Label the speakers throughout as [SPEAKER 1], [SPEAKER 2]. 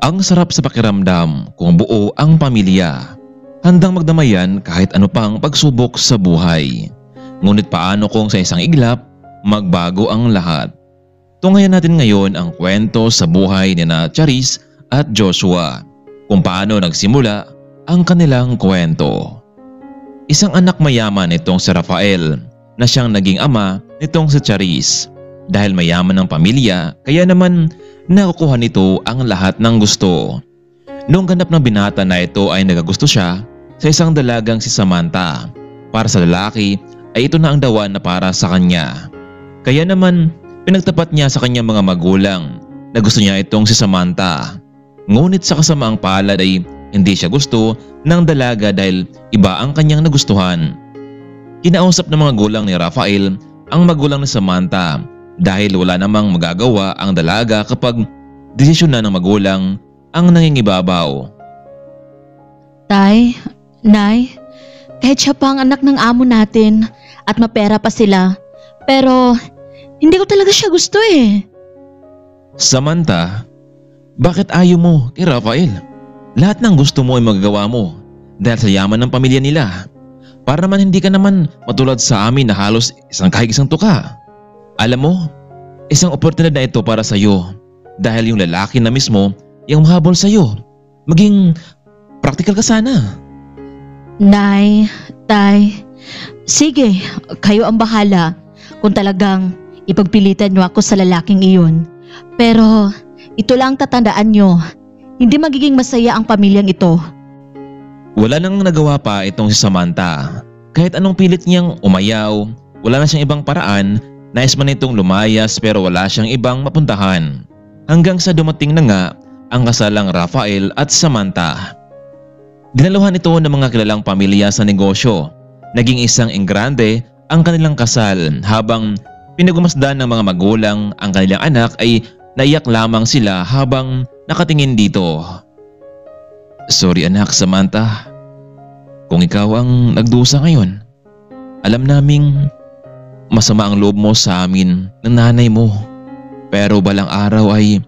[SPEAKER 1] Ang sarap sa pakiramdam kung buo ang pamilya. Handang magdamayan kahit ano pang pagsubok sa buhay. Ngunit paano kung sa isang iglap, magbago ang lahat? Tungayan natin ngayon ang kwento sa buhay ni Charis at Joshua. Kung paano nagsimula ang kanilang kwento. Isang anak mayaman itong si Rafael na siyang naging ama nitong si Charis. Dahil mayaman ang pamilya, kaya naman nakukuha nito ang lahat ng gusto. Noong ganap ng binata na ito ay nagagusto siya sa isang dalagang si Samantha. Para sa lalaki ay ito na ang dawan na para sa kanya. Kaya naman pinagtapat niya sa kanyang mga magulang na gusto niya itong si Samantha. Ngunit sa kasamaang palad ay hindi siya gusto ng dalaga dahil iba ang kanyang nagustuhan. Kinausap ng mga gulang ni Rafael ang magulang ni Samantha dahil wala namang magagawa ang dalaga kapag desisyon na ng magulang ang nangingibabaw.
[SPEAKER 2] Tay, Nay, kahit siya pa ang anak ng amo natin at mapera pa sila, pero hindi ko talaga siya gusto eh.
[SPEAKER 1] Samantha, bakit ayaw mo kay Rafael? Lahat ng gusto mo ay magagawa mo dahil sa yaman ng pamilya nila. Para naman hindi ka naman matulad sa amin na halos isang kahig isang tuka. Alam mo, isang oportunidad na ito para sa iyo dahil yung lalaki na mismo yung mahabol sa iyo. Maging practical ka sana.
[SPEAKER 2] Nay, Tay, sige, kayo ang bahala kung talagang ipagpilitan niyo ako sa lalaking iyon. Pero ito lang tatandaan niyo, hindi magiging masaya ang pamilyang ito.
[SPEAKER 1] Wala nang nagawa pa itong si Samantha. Kahit anong pilit niyang umayaw, wala na siyang ibang paraan. Nais man itong lumayas pero wala siyang ibang mapuntahan. Hanggang sa dumating na nga ang kasalang Rafael at Samantha. Dinaluhan ito ng mga kilalang pamilya sa negosyo. Naging isang enggrande ang kanilang kasal habang pinagumasdan ng mga magulang ang kanilang anak ay naiyak lamang sila habang nakatingin dito. Sorry anak Samantha, kung ikaw ang nagdusa ngayon. Alam naming masama ang loob mo sa amin ng nanay mo. Pero balang araw ay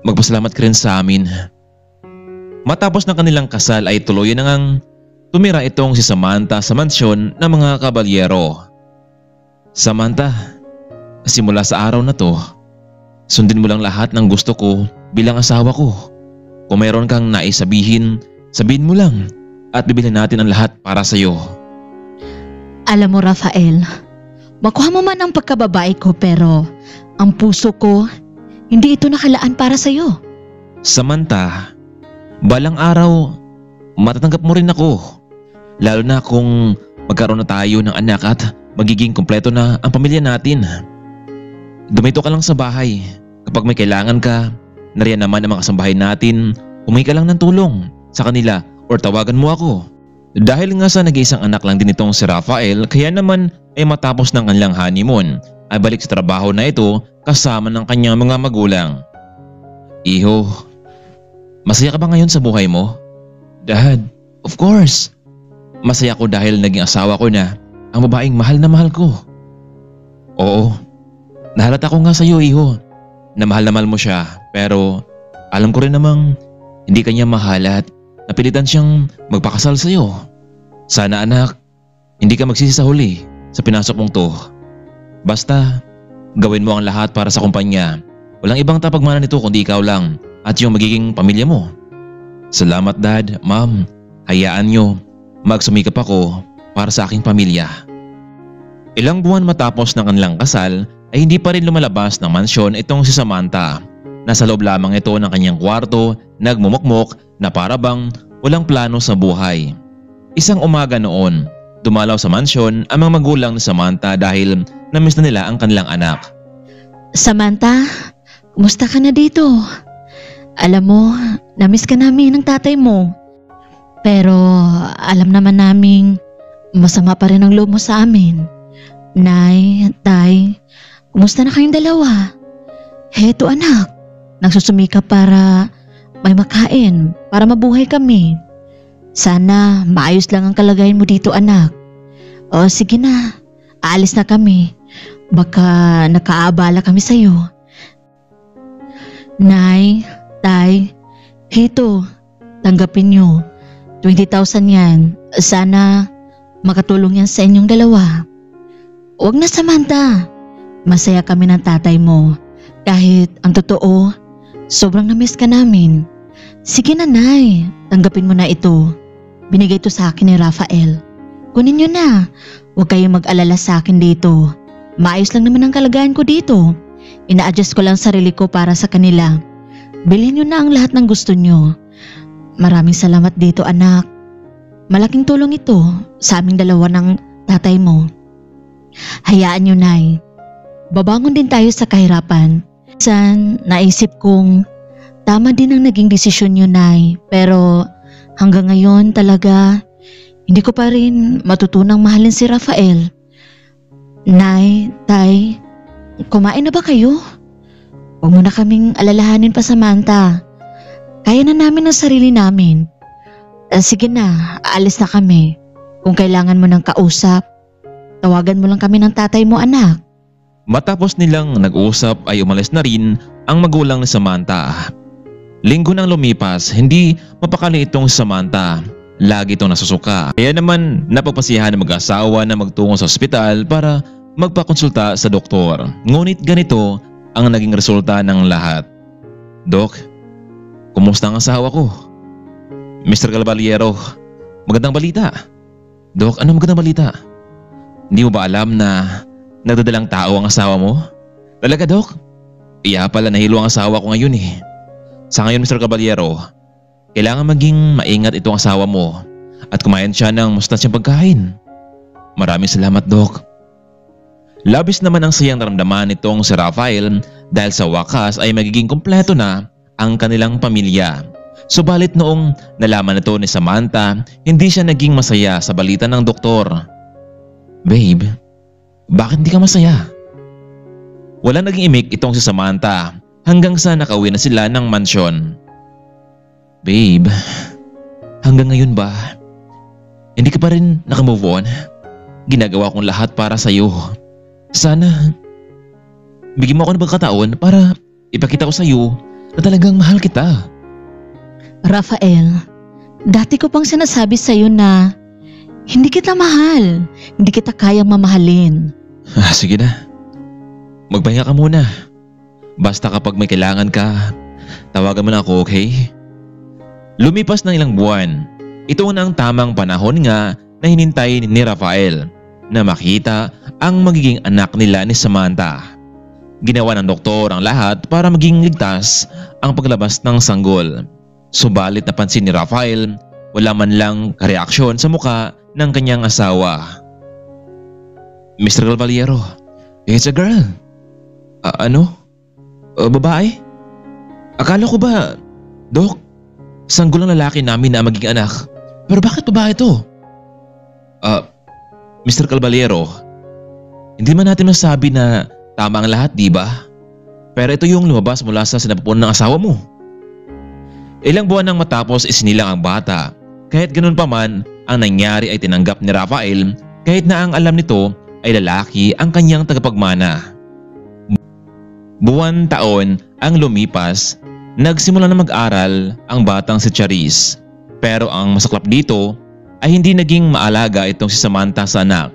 [SPEAKER 1] magpasalamat ka rin sa amin. Matapos ng kanilang kasal ay tuluyan na ngang tumira itong si Samantha sa mansyon ng mga kabalyero. Samantha, simula sa araw na to, sundin mo lang lahat ng gusto ko bilang asawa ko. Kung mayroon kang naisabihin, sabihin mo lang at bibilhin natin ang lahat para sa iyo.
[SPEAKER 2] Alam mo Rafael, makuha mo man ang pagkababae ko pero ang puso ko, hindi ito nakalaan para sa iyo.
[SPEAKER 1] Samantha, balang araw, matatanggap mo rin ako. Lalo na kung magkaroon na tayo ng anak at magiging kumpleto na ang pamilya natin. Dumito ka lang sa bahay. Kapag may kailangan ka, nariyan naman ang mga kasambahay natin, humingi ka lang ng tulong sa kanila or tawagan mo ako. Dahil nga sa nag-iisang anak lang din itong si Rafael, kaya naman ay matapos ng kanilang honeymoon ay balik sa trabaho na ito kasama ng kanyang mga magulang. Iho, masaya ka ba ngayon sa buhay mo? Dad, of course. Masaya ko dahil naging asawa ko na ang babaeng mahal na mahal ko. Oo, nahalata ko nga sa iyo iho na mahal mo siya pero alam ko rin namang hindi kanya mahal at napilitan siyang magpakasal sa iyo. Sana anak, hindi ka magsisi sa huli sa pinasok mong to. Basta, gawin mo ang lahat para sa kumpanya. Walang ibang tapagmana nito kundi ikaw lang at yung magiging pamilya mo. Salamat Dad, Ma'am. Hayaan nyo, magsumikap ako para sa aking pamilya. Ilang buwan matapos ng kanilang kasal ay hindi pa rin lumalabas ng mansyon itong si Samantha. Nasa loob lamang ito ng kanyang kwarto, nagmumukmok na para bang walang plano sa buhay. Isang umaga noon, dumalaw sa mansyon ang mga magulang ni Samantha dahil namiss na nila ang kanilang anak.
[SPEAKER 2] Samantha, kumusta ka na dito? Alam mo, namiss ka namin ng tatay mo. Pero alam naman naming masama pa rin ang loob mo sa amin. Nay, Tay, kumusta na kayong dalawa? Heto anak, nagsusumika para may makain, para mabuhay kami. Sana maayos lang ang kalagayan mo dito anak. O sige na, aalis na kami. Baka nakaabala kami sa'yo. Nay, Tay, Heto, tanggapin nyo. 20,000 yan. Sana makatulong yan sa inyong dalawa. Huwag na, Samantha. Masaya kami ng tatay mo. Kahit ang totoo, sobrang na-miss ka namin. Sige na, Nay. Tanggapin mo na ito. Binigay ito sa akin ni Rafael. Kunin nyo na. Huwag kayong mag-alala sa akin dito. Maayos lang naman ang kalagayan ko dito. Ina-adjust ko lang sarili ko para sa kanila. Bilhin nyo na ang lahat ng gusto nyo. Maraming salamat dito, anak. Malaking tulong ito sa aming dalawa ng tatay mo. Hayaan nyo, Nay. Babangon din tayo sa kahirapan. Minsan, naisip kong tama din ang naging desisyon nyo, Nay. Pero hanggang ngayon talaga, hindi ko pa rin matutunang mahalin si Rafael. Nay, Tay, kumain na ba kayo? Huwag mo na kaming alalahanin pa, Samantha. Kaya na namin ang sarili namin. Sige na, aalis na kami. Kung kailangan mo ng kausap, tawagan mo lang kami ng tatay mo, anak.
[SPEAKER 1] Matapos nilang nag-usap ay umalis na rin ang magulang ni Samantha. Linggo nang lumipas, hindi mapakali itong Samantha. Lagi itong nasusuka. Kaya naman napapasiyahan ng mag-asawa na magtungo sa ospital para magpakonsulta sa doktor. Ngunit ganito ang naging resulta ng lahat. Dok, kumusta ang asawa ko? Mr. Caballero, magandang balita. Dok, ano magandang balita? Hindi mo ba alam na nagdadalang tao ang asawa mo? Talaga, Dok? Iya pala, nahilo ang asawa ko ngayon eh. Sa ngayon, Mr. Caballero, kailangan maging maingat itong asawa mo at kumain siya ng mustansyang pagkain. Maraming salamat, Dok. Labis naman ang sayang naramdaman nitong si Rafael dahil sa wakas ay magiging kumpleto na ang kanilang pamilya. Subalit noong nalaman nito ni Samantha, hindi siya naging masaya sa balita ng doktor. Babe, bakit hindi ka masaya? Wala naging imik itong si Samantha hanggang sa nakauwi na sila ng mansyon. Babe, hanggang ngayon ba? Hindi ka pa rin nakamove on? Ginagawa kong lahat para sa'yo. Sana, bigyan mo ako ng pagkataon para ipakita ko sa'yo na talagang mahal kita.
[SPEAKER 2] Rafael, dati ko pang sinasabi sa'yo na hindi kita mahal, hindi kita kayang mamahalin.
[SPEAKER 1] Sige na. Magpahinga ka muna. Basta kapag may kailangan ka, tawagan mo na ako, okay? Lumipas ng ilang buwan. Ito na ang tamang panahon nga na hinintay ni Rafael na makita ang magiging anak nila ni Samantha. Ginawa ng doktor ang lahat para maging ligtas ang paglabas ng sanggol. Subalit napansin ni Rafael, wala man lang kareaksyon sa muka ng kanyang asawa. Mr. Caballero, it's a girl. Ano? Babae? Akala ko ba, Dok, sanggol ang lalaki namin na maging anak. Pero bakit babae ito? Mr. Caballero, hindi man natin masabi na tama ang lahat, di ba? Pero ito yung lumabas mula sa sinapupunan ng asawa mo. Ilang buwan nang matapos isinilang ang bata. Kahit ganun pa man, ang nangyari ay tinanggap ni Rafael kahit na ang alam nito ay lalaki ang kanyang tagapagmana. Buwan taon ang lumipas, nagsimula na mag-aral ang batang si Charis. Pero ang masaklap dito ay hindi naging maalaga itong si Samantha sa anak.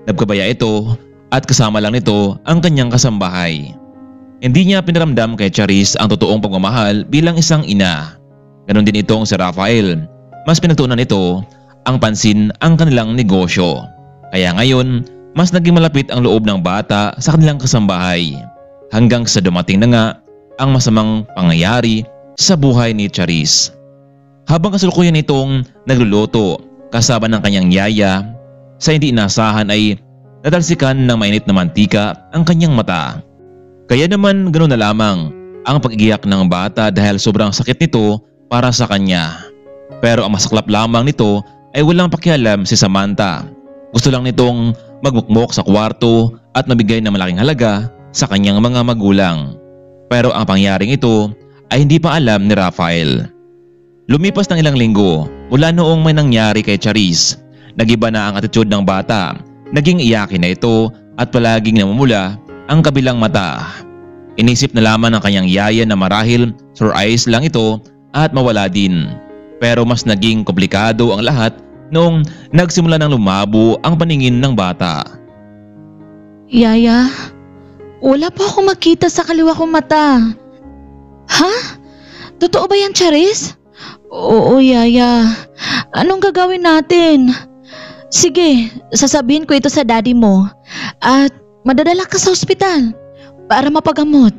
[SPEAKER 1] Nagkabaya ito at kasama lang nito ang kanyang kasambahay. Hindi niya pinaramdam kay Charis ang totoong pagmamahal bilang isang ina. Ganon din itong si Rafael. Mas pinagtuunan nito ang pansin ang kanilang negosyo. Kaya ngayon, mas naging malapit ang loob ng bata sa kanilang kasambahay. Hanggang sa dumating na nga ang masamang pangyayari sa buhay ni Charis. Habang kasalukuyan itong nagluluto kasama ng kanyang yaya, sa hindi inasahan ay natalsikan ng mainit na mantika ang kanyang mata. Kaya naman ganoon na lamang ang pag-iyak ng bata dahil sobrang sakit nito para sa kanya. Pero ang masaklap lamang nito ay walang pakialam si Samantha. Gusto lang nitong magmukmok sa kwarto at mabigay ng malaking halaga sa kanyang mga magulang. Pero ang pangyaring ito ay hindi pa alam ni Rafael. Lumipas ng ilang linggo mula noong may nangyari kay Charis. Nagiba na ang attitude ng bata. Naging iyakin na ito at palaging namumula ang kabilang mata. Inisip na lamang ng kanyang yaya na marahil sore eyes lang ito at mawala din. Pero mas naging komplikado ang lahat noong nagsimula ng lumabo ang paningin ng bata.
[SPEAKER 2] Yaya, wala po akong makita sa kaliwa kong mata. Ha? Totoo ba yan, Charis? Oo, Yaya. Anong gagawin natin? Sige, sasabihin ko ito sa daddy mo at madadala ka sa ospital para mapagamot.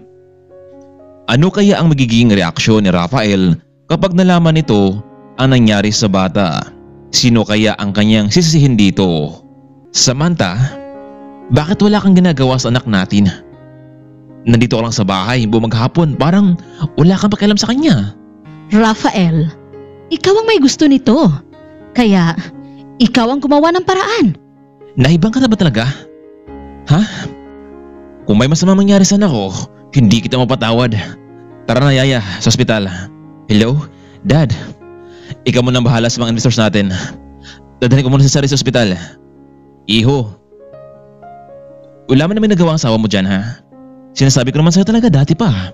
[SPEAKER 1] Ano kaya ang magiging reaksyon ni Rafael kapag nalaman nito ang nangyari sa bata? Sino kaya ang kanyang sisisihin dito? Samantha, bakit wala kang ginagawa sa anak natin? Nandito ka lang sa bahay buong maghapon, parang wala kang pakialam sa kanya.
[SPEAKER 2] Rafael, ikaw ang may gusto nito. Kaya, ikaw ang gumawa ng paraan.
[SPEAKER 1] Naibang ka na ba talaga? Ha? Kung may masama mangyari sa anak ko, hindi kita mapatawad. Tara na, Yaya, sa ospital. Hello? Dad? Ikaw muna ang bahala sa mga investors natin. Dadalhin ko muna si Sari sa ospital. Iho, wala man naman nagawa ang asawa mo dyan, ha? Sinasabi ko naman sa'yo talaga dati pa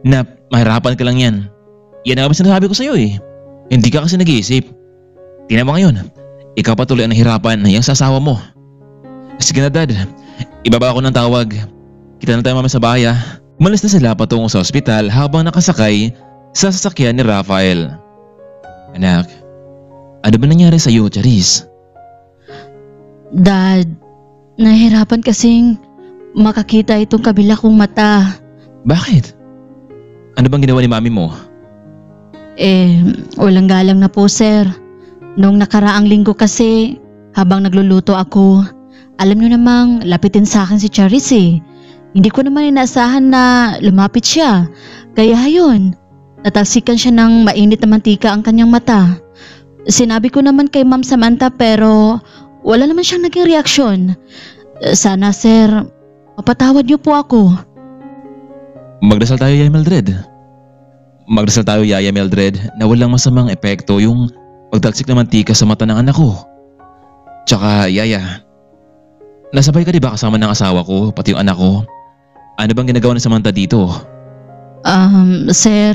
[SPEAKER 1] na mahirapan ka lang yan. Yan ang sinasabi ko sa'yo eh. Hindi ka kasi nag-iisip. Tingnan mo ngayon, ikaw patuloy ang nahirapan yung sa asawa mo. Sige na, Dad, ibaba ako ng tawag. Kita na tayo mamaya sa bahay, ha? Umalis na sila patungo sa ospital habang nakasakay sa sasakyan ni Rafael. Anak, ano ba nangyari sa'yo, Charis?
[SPEAKER 2] Dad, nahihirapan kasing makakita itong kabila kong mata.
[SPEAKER 1] Bakit? Ano bang ginawa ni mami mo?
[SPEAKER 2] Walang galang na po, sir. Noong nakaraang linggo kasi, habang nagluluto ako, alam niyo namang lapitin sa akin si Charis eh. Hindi ko naman inaasahan na lumapit siya. Kaya yun, natalsikan siya ng mainit na mantika ang kanyang mata. Sinabi ko naman kay Ma'am Samantha pero wala naman siyang naging reaksyon. Sana, sir, mapatawad niyo po ako.
[SPEAKER 1] Magdasal tayo, Yaya Mildred. Magdasal tayo, Yaya Mildred, na walang masamang epekto yung pagtalsik ng mantika sa mata ng anak ko. Tsaka, Yaya, nasabay ka diba kasama ng asawa ko, pati yung anak ko? Ano bang ginagawa ni Samantha dito?
[SPEAKER 2] Sir,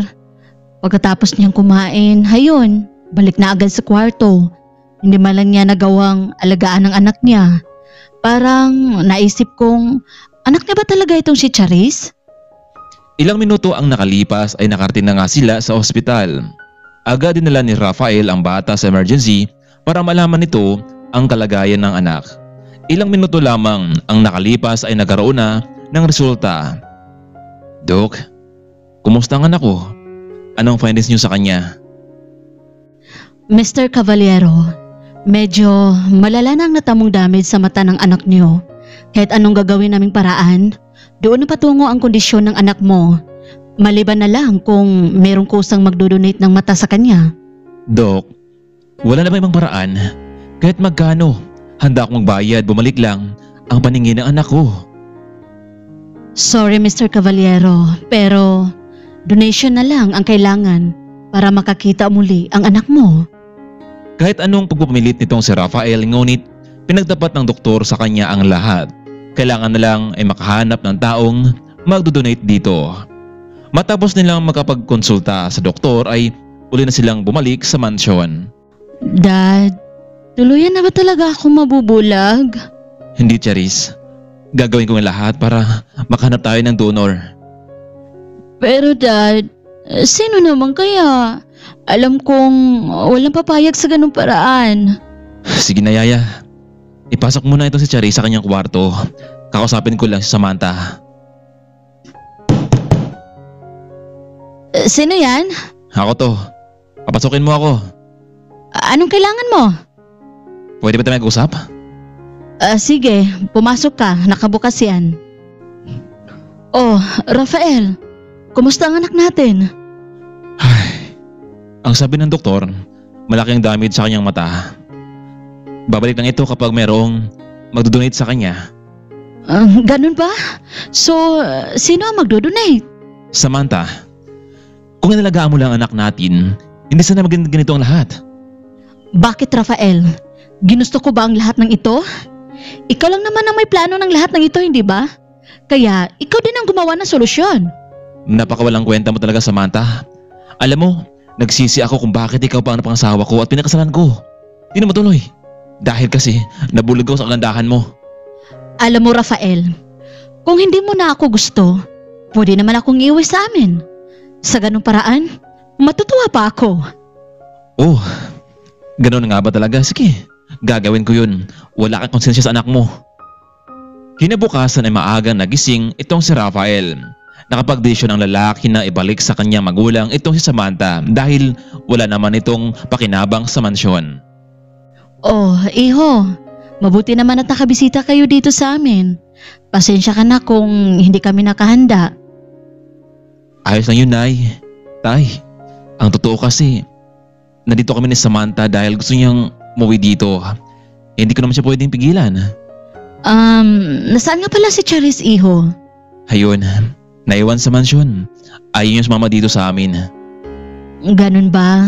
[SPEAKER 2] pagkatapos niyang kumain, hayun, balik na agad sa kwarto. Hindi man lang niya nagawang alagaan ng anak niya. Parang naisip kong, anak niya ba talaga itong si Charis?
[SPEAKER 1] Ilang minuto ang nakalipas ay nakarating na nga sila sa ospital. Agad dinala ni Rafael ang bata sa emergency para malaman nito ang kalagayan ng anak. Ilang minuto lamang ang nakalipas ay nagkaroon na ng resulta. Dok, kumusta ang anak ko? Anong findings niyo sa kanya?
[SPEAKER 2] Mr. Cavallero, medyo malala na ang natamong damage sa mata ng anak niyo. Kahit anong gagawin naming paraan, doon na patungo ang kondisyon ng anak mo. Maliban na lang kung merong kusang magdodonate ng mata sa kanya.
[SPEAKER 1] Dok, wala na ba ibang paraan? Kahit magkano, handa akong magbayad, bumalik lang ang paningin ng anak ko.
[SPEAKER 2] Sorry Mr. Cavallero, pero donation na lang ang kailangan para makakita muli ang anak mo.
[SPEAKER 1] Kahit anong pagpupamilit nitong si Rafael, ngunit pinagtapat ng doktor sa kanya ang lahat. Kailangan na lang ay makahanap ng taong magdodonate dito. Matapos nilang makapagkonsulta sa doktor ay uli na silang bumalik sa mansyon.
[SPEAKER 2] Dad, tuluyan na ba talaga akong mabubulag?
[SPEAKER 1] Hindi, Charis. Gagawin ko ang lahat para makahanap tayo ng donor.
[SPEAKER 2] Pero Dad, sino naman kaya? Alam kong walang papayag sa ganung paraan.
[SPEAKER 1] Sige na, Yaya. Ipasok muna ito si Charis sa kanyang kwarto. Kakausapin ko lang si Samantha.
[SPEAKER 2] Sino yan?
[SPEAKER 1] Ako to. Papasukin mo ako.
[SPEAKER 2] Anong kailangan mo?
[SPEAKER 1] Pwede ba tayo mag-usap?
[SPEAKER 2] Sige, pumasok ka. Nakabukas yan. Oh, Rafael, kumusta ang anak natin?
[SPEAKER 1] Ang sabi ng doktor, malaking damage sa kanyang mata. Babalik lang ito kapag merong magdodonate sa kanya.
[SPEAKER 2] Ganun ba? So, sino ang magdodonate?
[SPEAKER 1] Samantha, kung inalagaan mo lang ang anak natin, hindi sana maging ganito ang lahat.
[SPEAKER 2] Bakit, Rafael? Ginusto ko ba ang lahat ng ito? Ikaw lang naman ang may plano ng lahat ng ito, hindi ba? Kaya, ikaw din ang gumawa ng solusyon.
[SPEAKER 1] Napakawalang kwenta mo talaga, Samantha. Alam mo, Nagsisi ako kung bakit ikaw pa ang napangasawa ko at pinakasalan ko. Di na matuloy. Dahil kasi nabulog ako sa kagandahan mo.
[SPEAKER 2] Alam mo, Rafael, kung hindi mo na ako gusto, pwede naman akong iuwi sa amin. Sa ganung paraan, matutuwa pa ako.
[SPEAKER 1] Oh, ganun nga ba talaga? Sige, gagawin ko yun. Wala kang konsensya sa anak mo. Kinabukasan ay maagang nagising itong si Rafael. Nakapagdesisyon ang lalaki na ibalik sa kanyang magulang itong si Samantha dahil wala naman itong pakinabang sa mansyon.
[SPEAKER 2] Oh, iho, mabuti naman at nakabisita kayo dito sa amin. Pasensya ka na kung hindi kami nakahanda.
[SPEAKER 1] Ayos lang yun, Nay. Tay, ang totoo kasi, nandito kami ni Samantha dahil gusto niyang umuwi dito. Hindi ko naman siya pwedeng pigilan.
[SPEAKER 2] Nasaan nga pala si Charis, iho?
[SPEAKER 1] Ayun, naiwan sa mansyon. Ayaw niya sumama dito sa amin.
[SPEAKER 2] Ganun ba?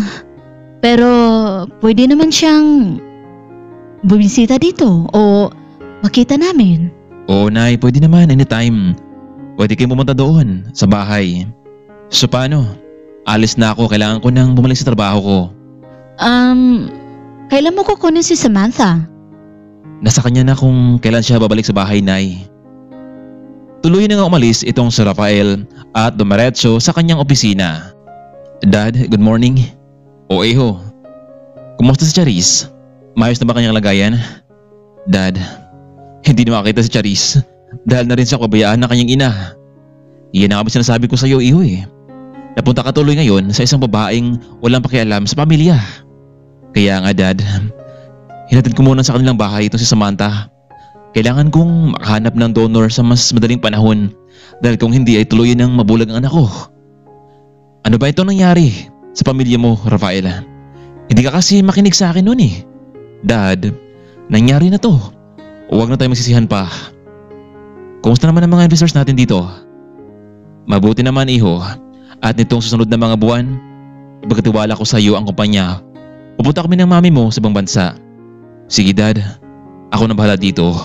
[SPEAKER 2] Pero pwede naman siyang bumisita dito o makita namin.
[SPEAKER 1] Oo, Nay, pwede naman anytime. Pwede kayong pumunta doon sa bahay. So paano? Alis na ako, kailangan ko nang bumalik sa trabaho ko.
[SPEAKER 2] Kailan mo kukunin si Samantha?
[SPEAKER 1] Nasa kanya na kung kailan siya babalik sa bahay, Nay. Tuloy na nga umalis itong si Rafael at dumiretso sa kanyang opisina. Dad, good morning. O Eho, kumusta si Charis? Maayos na ba kanyang lagayan? Dad, hindi na makakita si Charis dahil na rin siya kabayaan ng kanyang ina. Iyan ang sinasabi ko sa iyo, Iho eh. Napunta ka tuloy ngayon sa isang babaeng walang pakialam sa pamilya. Kaya nga, Dad, hinatid ko muna sa kanilang bahay itong si Samantha. Kailangan kong makahanap ng donor sa mas madaling panahon dahil kung hindi ay tuluyan ng mabulag ang anak ko. Ano ba ito nangyari sa pamilya mo, Rafael? Hindi ka kasi makinig sa akin noon eh. Dad, nangyari na to. Huwag na tayo magsisihan pa. Kumusta naman ang mga investors natin dito? Mabuti naman, Iho. At nitong susunod na mga buwan, ipagkatiwala ko sa iyo ang kumpanya. Pupunta kami ng mami mo sa ibang bansa. Sige, Dad. Ako na bahala dito.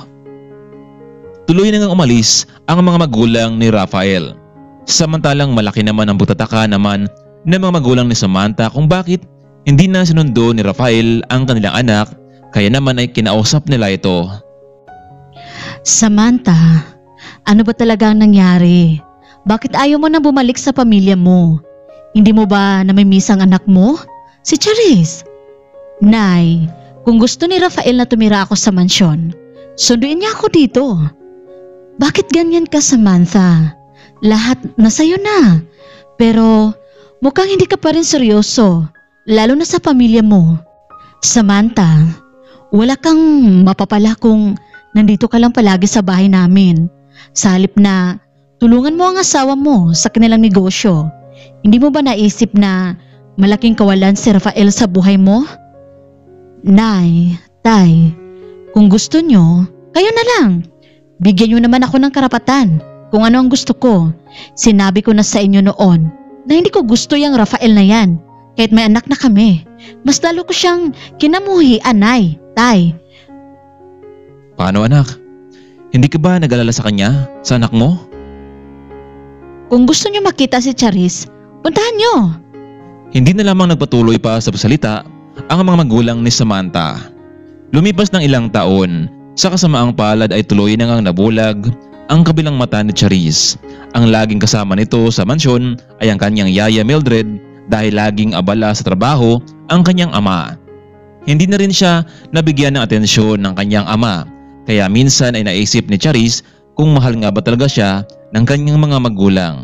[SPEAKER 1] Tuloy na ngang umalis ang mga magulang ni Rafael. Samantalang malaki naman ang butataka naman ng mga magulang ni Samantha kung bakit hindi na sinundo ni Rafael ang kanilang anak, kaya naman ay kinausap nila ito.
[SPEAKER 2] Samantha, ano ba talaga ang nangyari? Bakit ayaw mo na bumalik sa pamilya mo? Hindi mo ba namimiss ang anak mo? Si Charis. Nay, kung gusto ni Rafael na tumira ako sa mansyon, sunduin niya ako dito. Bakit ganyan ka, Samantha? Lahat nasa'yo na. Pero mukhang hindi ka pa rin seryoso, lalo na sa pamilya mo. Samantha, wala kang mapapala kung nandito ka lang palagi sa bahay namin. Sa halip na tulungan mo ang asawa mo sa kanilang negosyo. Hindi mo ba naisip na malaking kawalan si Rafael sa buhay mo? Nay, Tay, kung gusto nyo, kayo na lang. Bigyan nyo naman ako ng karapatan kung ano ang gusto ko. Sinabi ko na sa inyo noon na hindi ko gusto yung Rafael na yan. Kahit may anak na kami, mas lalo ko siyang kinamuhian, Nay, Tay.
[SPEAKER 1] Paano, anak? Hindi ka ba nag-alala sa kanya, sa anak mo?
[SPEAKER 2] Kung gusto nyo makita si Charis, puntahan nyo.
[SPEAKER 1] Hindi na lamang nagpatuloy pa sa pasalita ang mga magulang ni Samantha. Lumipas ng ilang taon, sa kasamaang palad ay tuloy na ngang nabulag ang kabilang mata ni Charis. Ang laging kasama nito sa mansyon ay ang kanyang yaya Mildred dahil laging abala sa trabaho ang kanyang ama. Hindi na rin siya nabigyan ng atensyon ng kanyang ama, kaya minsan ay naisip ni Charis kung mahal nga ba talaga siya ng kanyang mga magulang.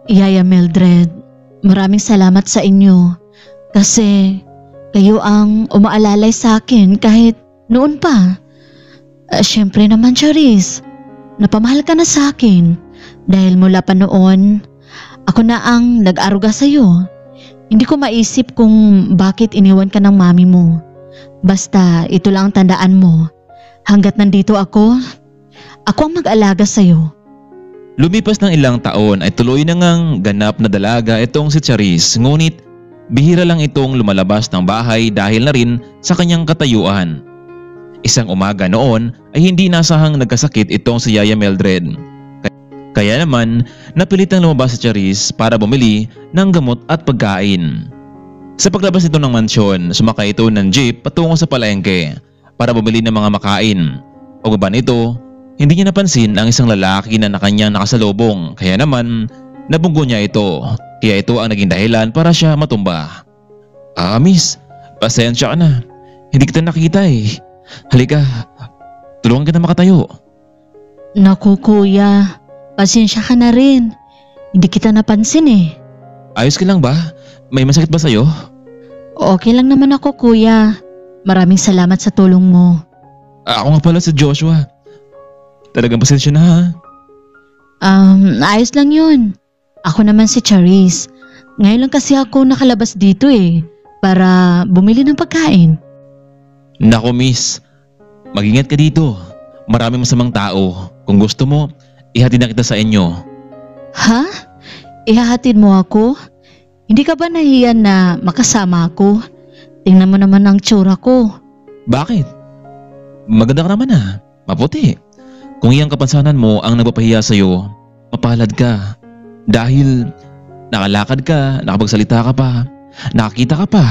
[SPEAKER 2] Yaya Mildred, maraming salamat sa inyo kasi kayo ang umaalalay sa akin kahit noon pa. Siyempre naman, Charis, napamahal ka na sa akin dahil mula pa noon, ako na ang nag-aruga sa iyo. Hindi ko maisip kung bakit iniwan ka ng mami mo. Basta ito lang ang tandaan mo. Hanggat nandito ako ang mag-alaga sa iyo.
[SPEAKER 1] Lumipas ng ilang taon ay tuloy na ngang ganap na dalaga itong si Charis, ngunit bihira lang itong lumalabas ng bahay dahil na rin sa kanyang katayuan. Isang umaga noon ay hindi nasahang nagkasakit itong si Yaya Mildred. Kaya naman, napilitang lumabas si Charis para bumili ng gamot at pagkain. Sa paglabas nito ng mansyon, sumakay ito ng jeep patungo sa palengke para bumili ng mga makain. Pagbaba nito, hindi niya napansin ang isang lalaki na kanyang nakasalubong, kaya naman nabunggo niya ito. Kaya ito ang naging dahilan para siya matumba. Miss, pasensya ka na. Hindi kita nakita eh. Halika, tulungan kita makatayo.
[SPEAKER 2] Naku kuya, pasensya ka na rin. Hindi kita napansin eh.
[SPEAKER 1] Ayos ka lang ba? May masakit ba sa'yo?
[SPEAKER 2] Okay lang naman ako kuya. Maraming salamat sa tulong mo.
[SPEAKER 1] Ako nga pala si Joshua. Talagang pasensya na ha.
[SPEAKER 2] Ayos lang yun. Ako naman si Charis. Ngayon lang kasi ako nakalabas dito eh, para bumili ng pagkain.
[SPEAKER 1] Nako miss, mag-ingat ka dito. Maraming masamang tao. Kung gusto mo, ihatid na kita sa inyo.
[SPEAKER 2] Ha? Ihahatid mo ako? Hindi ka ba nahiya na makasama ako? Tingnan mo naman ang tsura ko.
[SPEAKER 1] Bakit? Maganda ka naman maputi. Kung iyang kapansanan mo ang nagpapahiya sa'yo, mapalad ka. Dahil nakalakad ka, nakapagsalita ka pa, nakakita ka pa.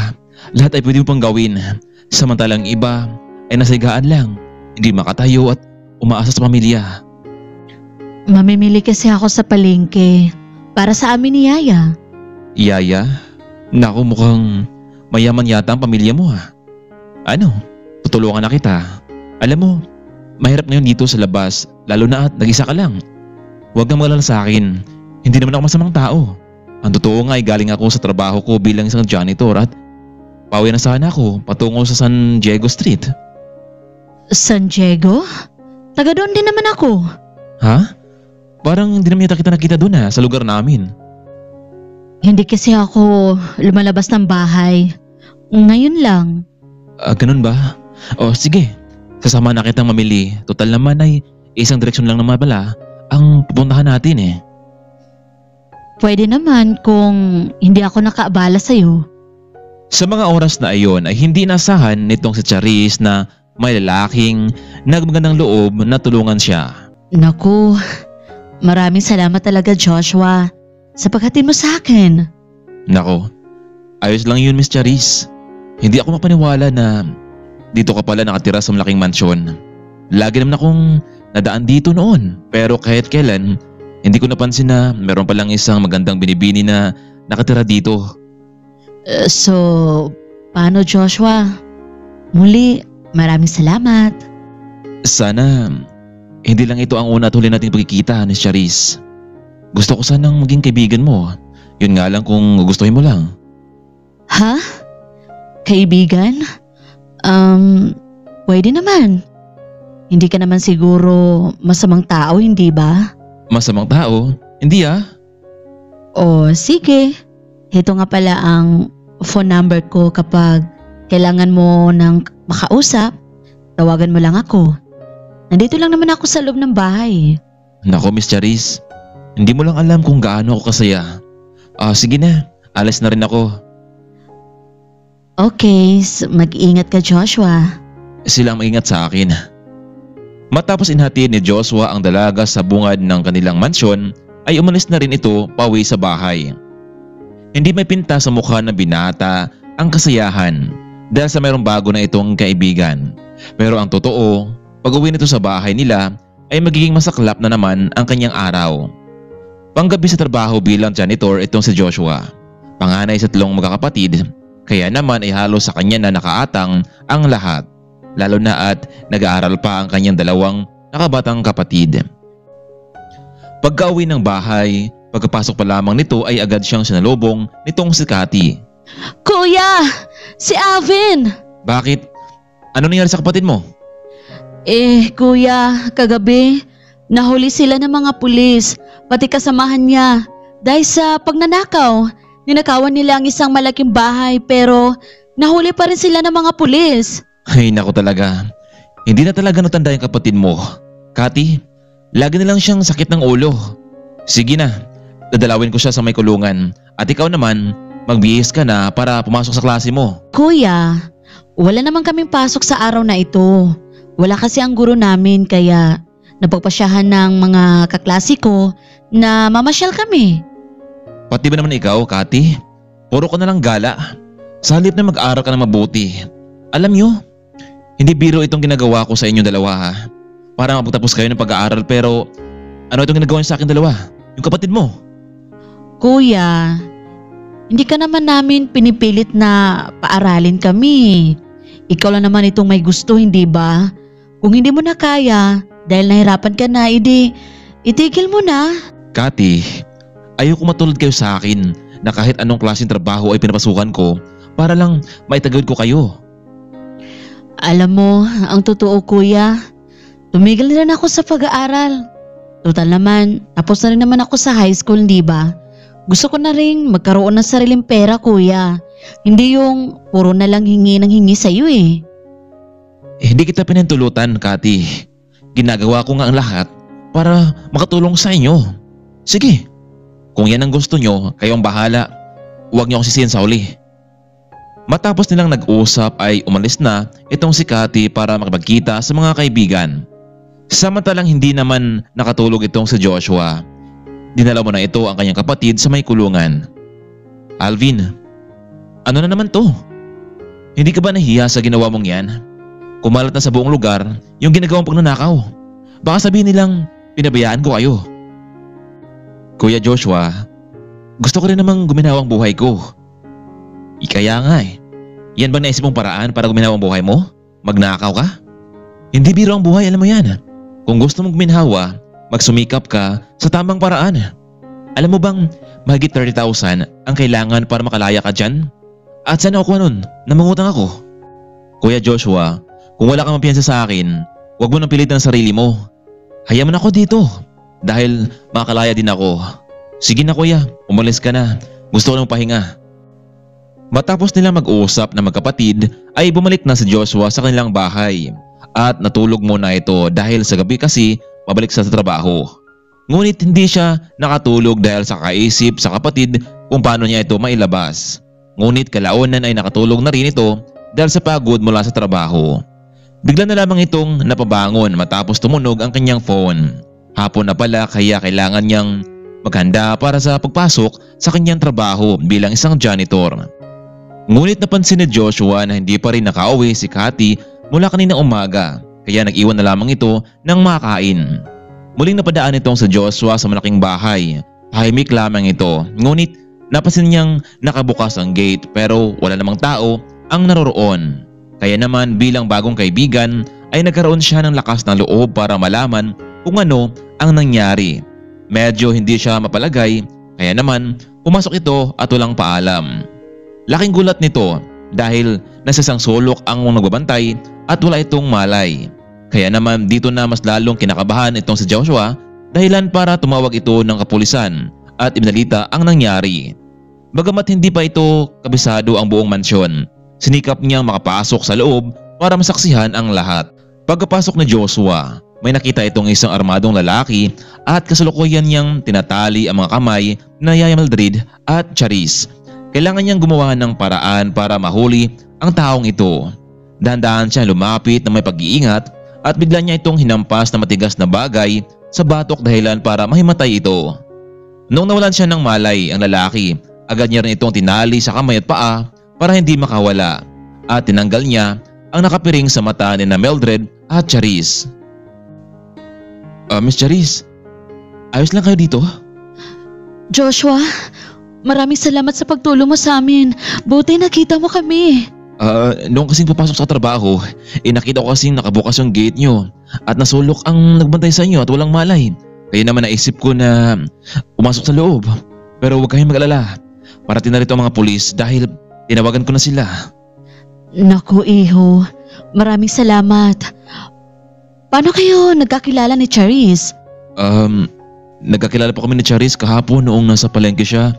[SPEAKER 1] Lahat ay pwede mo pang gawin. Samantalang iba ay nasigaan lang, hindi makatayo at umaasa sa pamilya.
[SPEAKER 2] Mamimili kasi ako sa palengke para sa amin ni Yaya.
[SPEAKER 1] Yaya? Naku, mukhang mayaman yata ang pamilya mo Ano? Tutulungan na kita. Alam mo, mahirap ngayon dito sa labas, lalo na at nag-isa ka lang. Huwag kang mag-alala sa akin. Hindi naman ako masamang tao. Ang totoo nga ay galing ako sa trabaho ko bilang isang janitor at pauwi na sana ako patungo sa San Diego Street.
[SPEAKER 2] San Diego? Taga doon din naman ako.
[SPEAKER 1] Ha? Parang hindi naman yata kita nakita doon sa lugar namin.
[SPEAKER 2] Hindi kasi ako lumalabas ng bahay. Ngayon lang.
[SPEAKER 1] Ganun ba? O sige, sasama na kitang mamili. Total naman ay isang direksyon lang naman pala ang pupuntahan natin
[SPEAKER 2] Pwede naman kung hindi ako nakaabala sa'yo.
[SPEAKER 1] Sa mga oras na iyon ay hindi nasahan nitong si Charis na may lalaking nagmagandang loob na tulungan siya.
[SPEAKER 2] Naku, maraming salamat talaga Joshua sa paghatid mo sa akin.
[SPEAKER 1] Nako, ayos lang yun Miss Charis. Hindi ako mapaniwala na dito ka pala nakatira sa malaking mansyon. Lagi naman akong nadaan dito noon, pero kahit kailan hindi ko napansin na meron palang isang magandang binibini na nakatira dito.
[SPEAKER 2] So, paano Joshua? Muli, maraming salamat.
[SPEAKER 1] Sana hindi lang ito ang una at huli nating pagkikita, Miss Charis. Gusto ko sanang maging kaibigan mo. Yun nga lang kung gustuhin mo lang.
[SPEAKER 2] Ha? Kaibigan? Pwede naman. Hindi ka naman siguro masamang tao, hindi ba?
[SPEAKER 1] Masamang tao? Hindi
[SPEAKER 2] O sige. Ito nga pala ang phone number ko kapag kailangan mo ng makausap. Tawagan mo lang ako. Nandito lang naman ako sa loob ng bahay.
[SPEAKER 1] Nako Miss Charis, hindi mo lang alam kung gaano ako kasaya. Sige na, alis na rin ako.
[SPEAKER 2] Okay, mag-ingat ka Joshua.
[SPEAKER 1] Sila ang maingat sa akin. Matapos inhatid ni Joshua ang dalaga sa bungad ng kanilang mansyon, ay umalis na rin ito pauwi sa bahay. Hindi may pinta sa mukha ng binata ang kasayahan dahil sa mayroong bago na itong kaibigan. Pero ang totoo, pag-uwi nito sa bahay nila ay magiging masaklap na naman ang kanyang araw. Panggabi sa trabaho bilang janitor itong si Joshua. Panganay sa 3 magkakapatid, kaya naman ay halos sa kanya na nakaatang ang lahat. Lalo na at nag-aaral pa ang kanyang 2 nakabatang kapatid. Pagka-uwi ng bahay, pagkapasok pa lamang nito ay agad siyang sinalubong nitong si Cathy.
[SPEAKER 2] Kuya! Si Alvin!
[SPEAKER 1] Bakit? Ano nangyari sa kapatid mo?
[SPEAKER 2] Kuya, kagabi, nahuli sila ng mga pulis, pati kasamahan niya. Dahil sa pagnanakaw, ninakawan nila ang isang malaking bahay pero nahuli pa rin sila ng mga pulis.
[SPEAKER 1] Ay naku talaga, hindi na talaga natanda yung kapatid mo. Cathy, lagi na lang siyang sakit ng ulo. Sige na, dadalawin ko siya sa may kulungan. At ikaw naman, magbihis ka na para pumasok sa klase mo.
[SPEAKER 2] Kuya, wala naman kaming pasok sa araw na ito. Wala kasi ang guro namin kaya napagpasyahan ng mga kaklase ko na mamasyal kami.
[SPEAKER 1] Pati ba naman ikaw, Kati? Puro ka na lang gala. Sa halip na mag-aral ka na mabuti. Alam nyo, hindi biro itong ginagawa ko sa inyong dalawa ha. Para mapagtapos kayo ng pag-aaral pero ano itong ginagawa niyo sa akin dalawa? Yung kapatid mo.
[SPEAKER 2] Kuya, hindi ka naman namin pinipilit na paaralin kami. Ikaw lang naman itong may gusto, hindi ba? Kung hindi mo na kaya, dahil nahirapan ka na, itigil mo na.
[SPEAKER 1] Kati, ayoko matulad kayo sa akin na kahit anong klaseng trabaho ay pinapasukan ko para lang maitagawid ko kayo.
[SPEAKER 2] Alam mo, ang totoo kuya, tumigil na rin ako sa pag-aaral. Total naman, tapos na rin naman ako sa high school, di ba? Gusto ko na rin magkaroon ng sariling pera kuya. Hindi yung puro na lang hingi ng hingi sa'yo eh.
[SPEAKER 1] Hindi kita pinintulutan, Kati. Ginagawa ko nga ang lahat para makatulong sa inyo. Sige, kung yan ang gusto nyo, kayong bahala. Huwag nyo akong sisihin sa uli. Matapos nilang nag-usap ay umalis na itong si Kati para makipagkita sa mga kaibigan. Samantalang hindi naman nakatulog itong si Joshua. Dinala mo na ito ang kanyang kapatid sa may kulungan. Alvin, ano na naman to? Hindi ka ba nahiya sa ginawa mong yan? Kumalat na sa buong lugar yung ginagawang pagnanakaw. Baka sabihin nilang pinabayaan ko kayo. Kuya Joshua, gusto ko rin namang guminawa ang buhay ko. Kaya nga eh. Yan ba naisip mong paraan para guminawa ang buhay mo? Magnakaw ka? Hindi biro ang buhay, alam mo yan. Kung gusto mong guminhawa, magsumikap ka sa tamang paraan. Alam mo bang mahigit 30,000 ang kailangan para makalaya ka dyan? At saan ako nun? Namangutang ako. Kuya Joshua, kung wala kang mapiyansa sa akin, huwag mo nang pilitin ang sarili mo. Hayaan mo na ako dito dahil makakalaya din ako. Sige na kuya, umalis ka na. Gusto ko lang pahinga. Matapos nilang mag-uusap na magkapatid ay bumalik na si Joshua sa kanilang bahay at natulog muna ito dahil sa gabi kasi mabalik sa trabaho. Ngunit hindi siya nakatulog dahil sa kaisip sa kapatid kung paano niya ito mailabas. Ngunit kalaunan ay nakatulog na rin ito dahil sa pagod mula sa trabaho. Bigla na lamang itong napabangon matapos tumunog ang kanyang phone. Hapon na pala kaya kailangan niyang maghanda para sa pagpasok sa kanyang trabaho bilang isang janitor. Ngunit napansin ni Joshua na hindi pa rin nakauwi si Kati mula kanina umaga kaya nag-iwan na lamang ito ng makain. Muling napadaan itong sa Joshua sa malaking bahay. Tahimik lamang ito ngunit napansin niyang nakabukas ang gate pero wala namang tao ang naroroon. Kaya naman bilang bagong kaibigan ay nagkaroon siya ng lakas ng loob para malaman kung ano ang nangyari. Medyo hindi siya mapalagay kaya naman pumasok ito at walang paalam. Laking gulat nito dahil nasa isang sulok ang nagbabantay at wala itong malay. Kaya naman dito na mas lalong kinakabahan itong si Joshua dahilan para tumawag ito ng kapulisan at ibinalita ang nangyari. Bagamat hindi pa ito kabisado ang buong mansyon, sinikap niyang makapasok sa loob para masaksihan ang lahat. Pagkapasok ni Joshua, may nakita itong isang armadong lalaki at kasalukuyan niyang tinatali ang mga kamay na Yaya Mildred at Charis. Kailangan niyang gumawa ng paraan para mahuli ang taong ito. Dahan-dahan siya lumapit na may pag-iingat at bigla niya itong hinampas na matigas na bagay sa batok dahilan para mahimatay ito. Nung nawalan siya ng malay ang lalaki, agad niya rin itong tinali sa kamay at paa para hindi makawala at tinanggal niya ang nakapiring sa mata ni Mildred at Charis. Miss Charis, ayos lang kayo dito?
[SPEAKER 2] Joshua, maraming salamat sa pagtulong mo sa amin. Buti nakita mo kami.
[SPEAKER 1] Noong kasing papasok sa trabaho, nakita ko kasing nakabukas yung gate nyo at nasulok ang nagbantay sa inyo at walang malay. Kaya naman naisip ko na pumasok sa loob. Pero huwag kayong mag-alala. Parating na rito ang mga pulis dahil tinawagan ko na sila.
[SPEAKER 2] Naku iho, maraming salamat. Paano kayo nagkakilala ni Charis?
[SPEAKER 1] Nagkakilala po kami ni Charis kahapon noong nasa palengke siya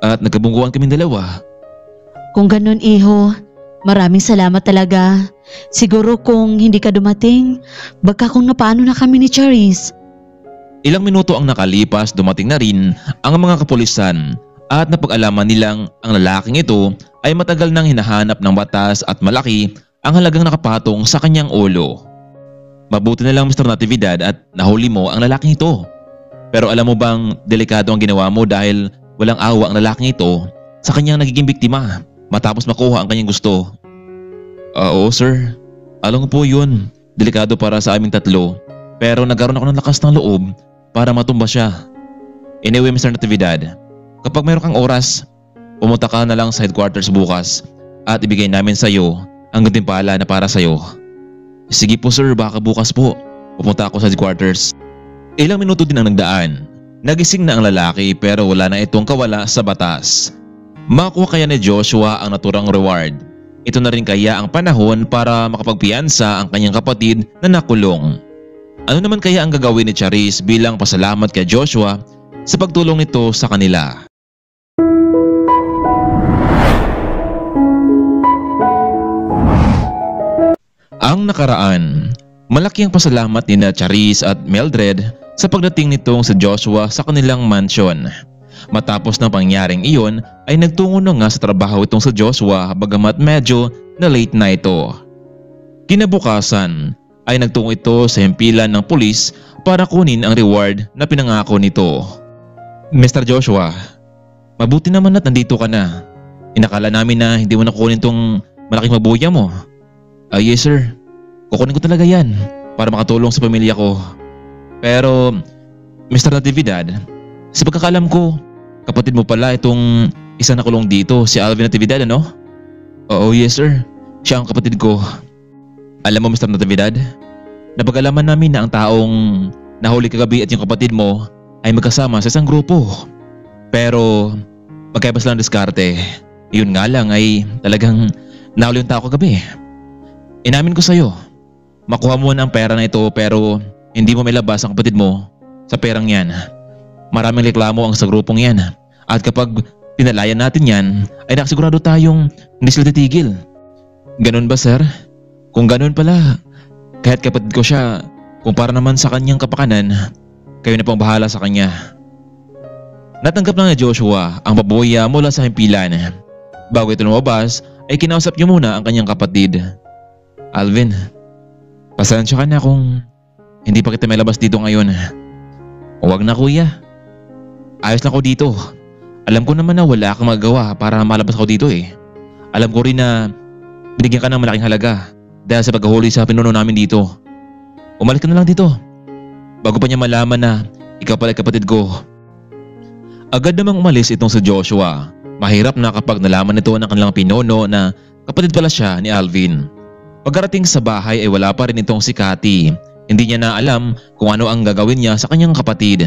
[SPEAKER 1] at nagkabungguan kaming dalawa.
[SPEAKER 2] Kung ganun iho, maraming salamat talaga. Siguro kung hindi ka dumating, baka kung napaano na kami ni Charis.
[SPEAKER 1] Ilang minuto ang nakalipas, dumating na rin ang mga kapulisan at napag-alaman nilang ang lalaking ito ay matagal nang hinahanap ng batas at malaki ang halagang nakapatong sa kanyang ulo. Mabuti na lang Mr. Natividad at nahuli mo ang lalaking ito. Pero alam mo bang delikado ang ginawa mo dahil walang awa ang lalaking ito sa kanyang nagiging biktima matapos makuha ang kanyang gusto. Oo sir, alam ko po yun. Delikado para sa aming tatlo. Pero nagkaroon ako ng lakas ng loob para matumba siya. Anyway Mr. Natividad, kapag mayroon kang oras, pumunta ka na lang sa headquarters bukas at ibigay namin sa iyo ang gantimpala na para sa iyo. Sige po sir, baka bukas po. Pupunta ako sa headquarters. Ilang minuto din ang nagdaan. Nagising na ang lalaki pero wala na itong kawala sa batas. Makuha kaya ni Joshua ang naturang reward. Ito na rin kaya ang panahon para makapagpiyansa ang kanyang kapatid na nakulong. Ano naman kaya ang gagawin ni Charis bilang pasalamat kay Joshua sa pagtulong nito sa kanila? Ang nakaraan, malaki ang pasalamat ni Charis at Mildred sa pagdating nitong si Joshua sa kanilang mansion. Matapos ng pangyaring iyon ay nagtungo na nga sa trabaho itong si Joshua bagamat medyo na late na ito. Kinabukasan ay nagtungo ito sa himpilan ng pulis para kunin ang reward na pinangako nito. Mr. Joshua, mabuti naman at nandito ka na. Inakala namin na hindi mo nakunin tong malaking mabuya mo. Yes sir, kukunin ko talaga yan para makatulong sa pamilya ko. Pero Mr. Natividad, sa pagkakalam ko, kapatid mo pala itong isa na kulong dito, si Alvin Natividad ano? Oo yes sir, siya ang kapatid ko. Alam mo Mr. Natividad, napag-alaman namin na ang taong nahuli kagabi at yung kapatid mo ay magkasama sa isang grupo. Pero magkaibas lang diskarte. Yun nga lang ay talagang nahuli yung tao kagabi. Inamin ko sa'yo, makuha mo na ang pera na ito pero hindi mo mailabas ang kapatid mo sa perang yan. Maraming reklamo ang sa grupong yan at kapag pinalayan natin yan ay nakasigurado tayong hindi sila titigil. Ganun ba sir? Kung ganun pala, kahit kapatid ko siya, kumpara naman sa kanyang kapakanan, kayo na pang bahala sa kanya. Natanggap na ni Joshua ang pabuya mula sa himpilan. Bago ito lumabas ay kinausap niyo muna ang kanyang kapatid. Alvin, pasensya ka na kung hindi pa kita may labas dito ngayon. Huwag na kuya. Ayos lang ako dito. Alam ko naman na wala kang magagawa para malabas ako dito eh. Alam ko rin na binigyan ka ng malaking halaga dahil sa paghahuli sa pinuno namin dito. Umalik ka na lang dito bago pa niya malaman na ikaw pala kapatid ko. Agad namang umalis itong si Joshua. Mahirap na kapag nalaman nito ng kanilang pinuno na kapatid pala siya ni Alvin. Pagkarating sa bahay ay wala pa rin itong si Cathy. Hindi niya na alam kung ano ang gagawin niya sa kanyang kapatid.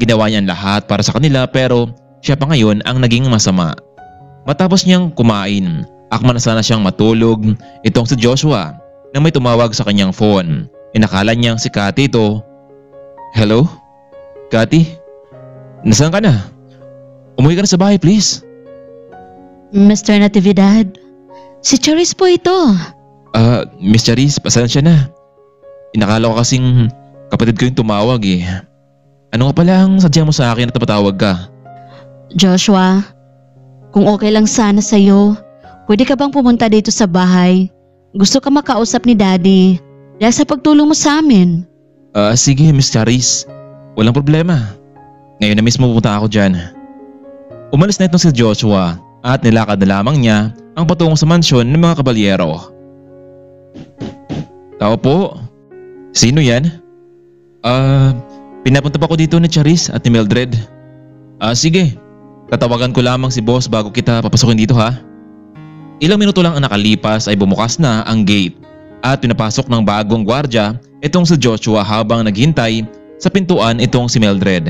[SPEAKER 1] Ginawa niya lahat para sa kanila pero siya pa ngayon ang naging masama. Matapos niyang kumain, akma na sana siyang matulog itong si Joshua na may tumawag sa kanyang phone. Inakala niyang si Cathy ito. Hello? Cathy? Nasaan ka na? Umuwi ka na sa bahay please.
[SPEAKER 2] Mr. Natividad, si Charis po ito.
[SPEAKER 1] Miss Charis, pasensya na. Inakala ko kasing kapatid ko yung tumawag eh. Ano nga pala ang sadya mo sa akin at napatawag ka?
[SPEAKER 2] Joshua, kung okay lang sana sa'yo, pwede ka bang pumunta dito sa bahay? Gusto ka makausap ni Daddy dahil sa pagtulong mo sa amin.
[SPEAKER 1] Sige Miss Charis, walang problema. Ngayon na mismo pupunta ako dyan. Umalis na itong si Joshua at nilakad na lamang niya ang patungo sa mansyon ng mga kabalyero. Tao po. Sino yan? Pinapunta pa ko dito ni Charis at ni Mildred. Sige. Tatawagan ko lamang si boss bago kita papasukin dito ha. Ilang minuto lang ang nakalipas ay bumukas na ang gate at pinapasok ng bagong gwardya itong si Joshua habang naghintay sa pintuan itong si Mildred.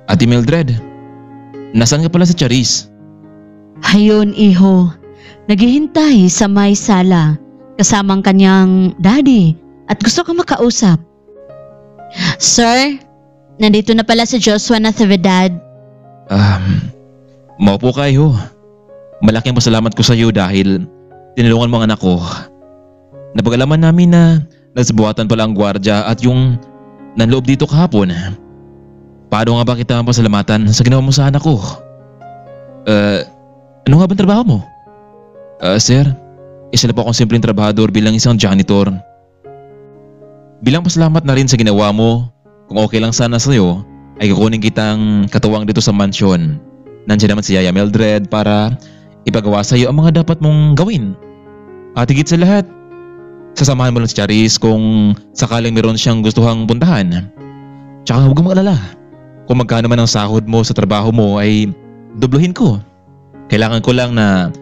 [SPEAKER 1] Ate Mildred, nasaan ka pala si Charis?
[SPEAKER 2] Ayun iho, naghihintay sa may sala kasamang kanyang daddy at gusto ka makausap. Sir, nandito na pala si Joshua Natividad.
[SPEAKER 1] Maupo kayo. Malaking pasalamat ko sa iyo dahil tinulungan mo ang anak ko. Napag-alaman namin na nagsibuhatan pala ang gwardya at yung nanloob dito kahapon. Paano nga ba kita pasalamatan sa ginawa mo sa anak ko? Ano nga ba trabaho mo? Sir, isa na po akong simpleng trabahador bilang isang janitor. Bilang pasalamat na rin sa ginawa mo, kung okay lang sana sa'yo, ay kukunin kitang katuwang dito sa mansyon. Nandiyan naman si Yaya Mildred para ipagawa sa'yo ang mga dapat mong gawin. At higit sa lahat, sasamahan mo lang si Charis kung sakaling meron siyang gustuhang puntahan. Tsaka huwag kang mag-alala. Kung magkano man ang sahod mo sa trabaho mo ay doblohin ko. Kailangan ko lang na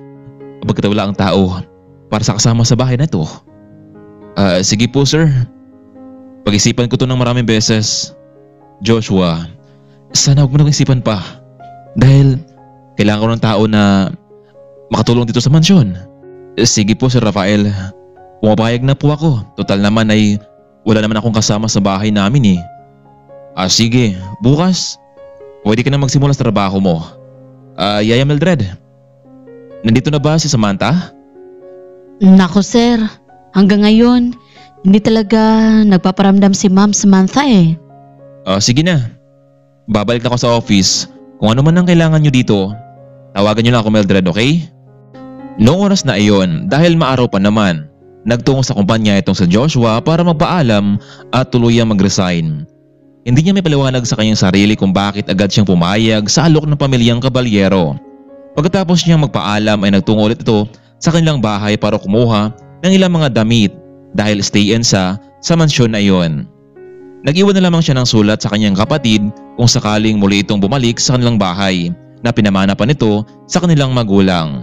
[SPEAKER 1] magkatawala ang tao para sa kasama sa bahay na ito. Sige po sir. Pag-isipan ko to ng maraming beses. Joshua, sana huwag mo nang isipan pa. Dahil kailangan ko ng tao na makatulong dito sa mansyon. Sige po Sir Rafael. Pumapayag na po ako. Total naman ay wala naman akong kasama sa bahay namin eh. Sige, bukas pwede ka na magsimula sa trabaho mo. Yaya Mildred, nandito na ba si Samantha?
[SPEAKER 2] Nako sir, hanggang ngayon, hindi talaga nagpaparamdam si Ma'am Samantha eh.
[SPEAKER 1] Sige na. Babalik na ako sa office. Kung ano man ang kailangan nyo dito, tawagan nyo lang ako Mildred, okay? Noong oras na iyon, dahil maaraw pa naman, nagtungo sa kumpanya itong sa Joshua para magpaalam at tuluyang mag-resign. Hindi niya may paliwanag sa kanyang sarili kung bakit agad siyang pumayag sa alok ng pamilyang Caballero. Pagkatapos niyang magpaalam ay nagtungo ulit ito sa kanilang bahay para kumuha ng ilang mga damit dahil stay-in sa mansyon na iyon. Nag-iwan na lamang siya ng sulat sa kanyang kapatid kung sakaling muli itong bumalik sa kanilang bahay na pinamana pa nito sa kanilang magulang.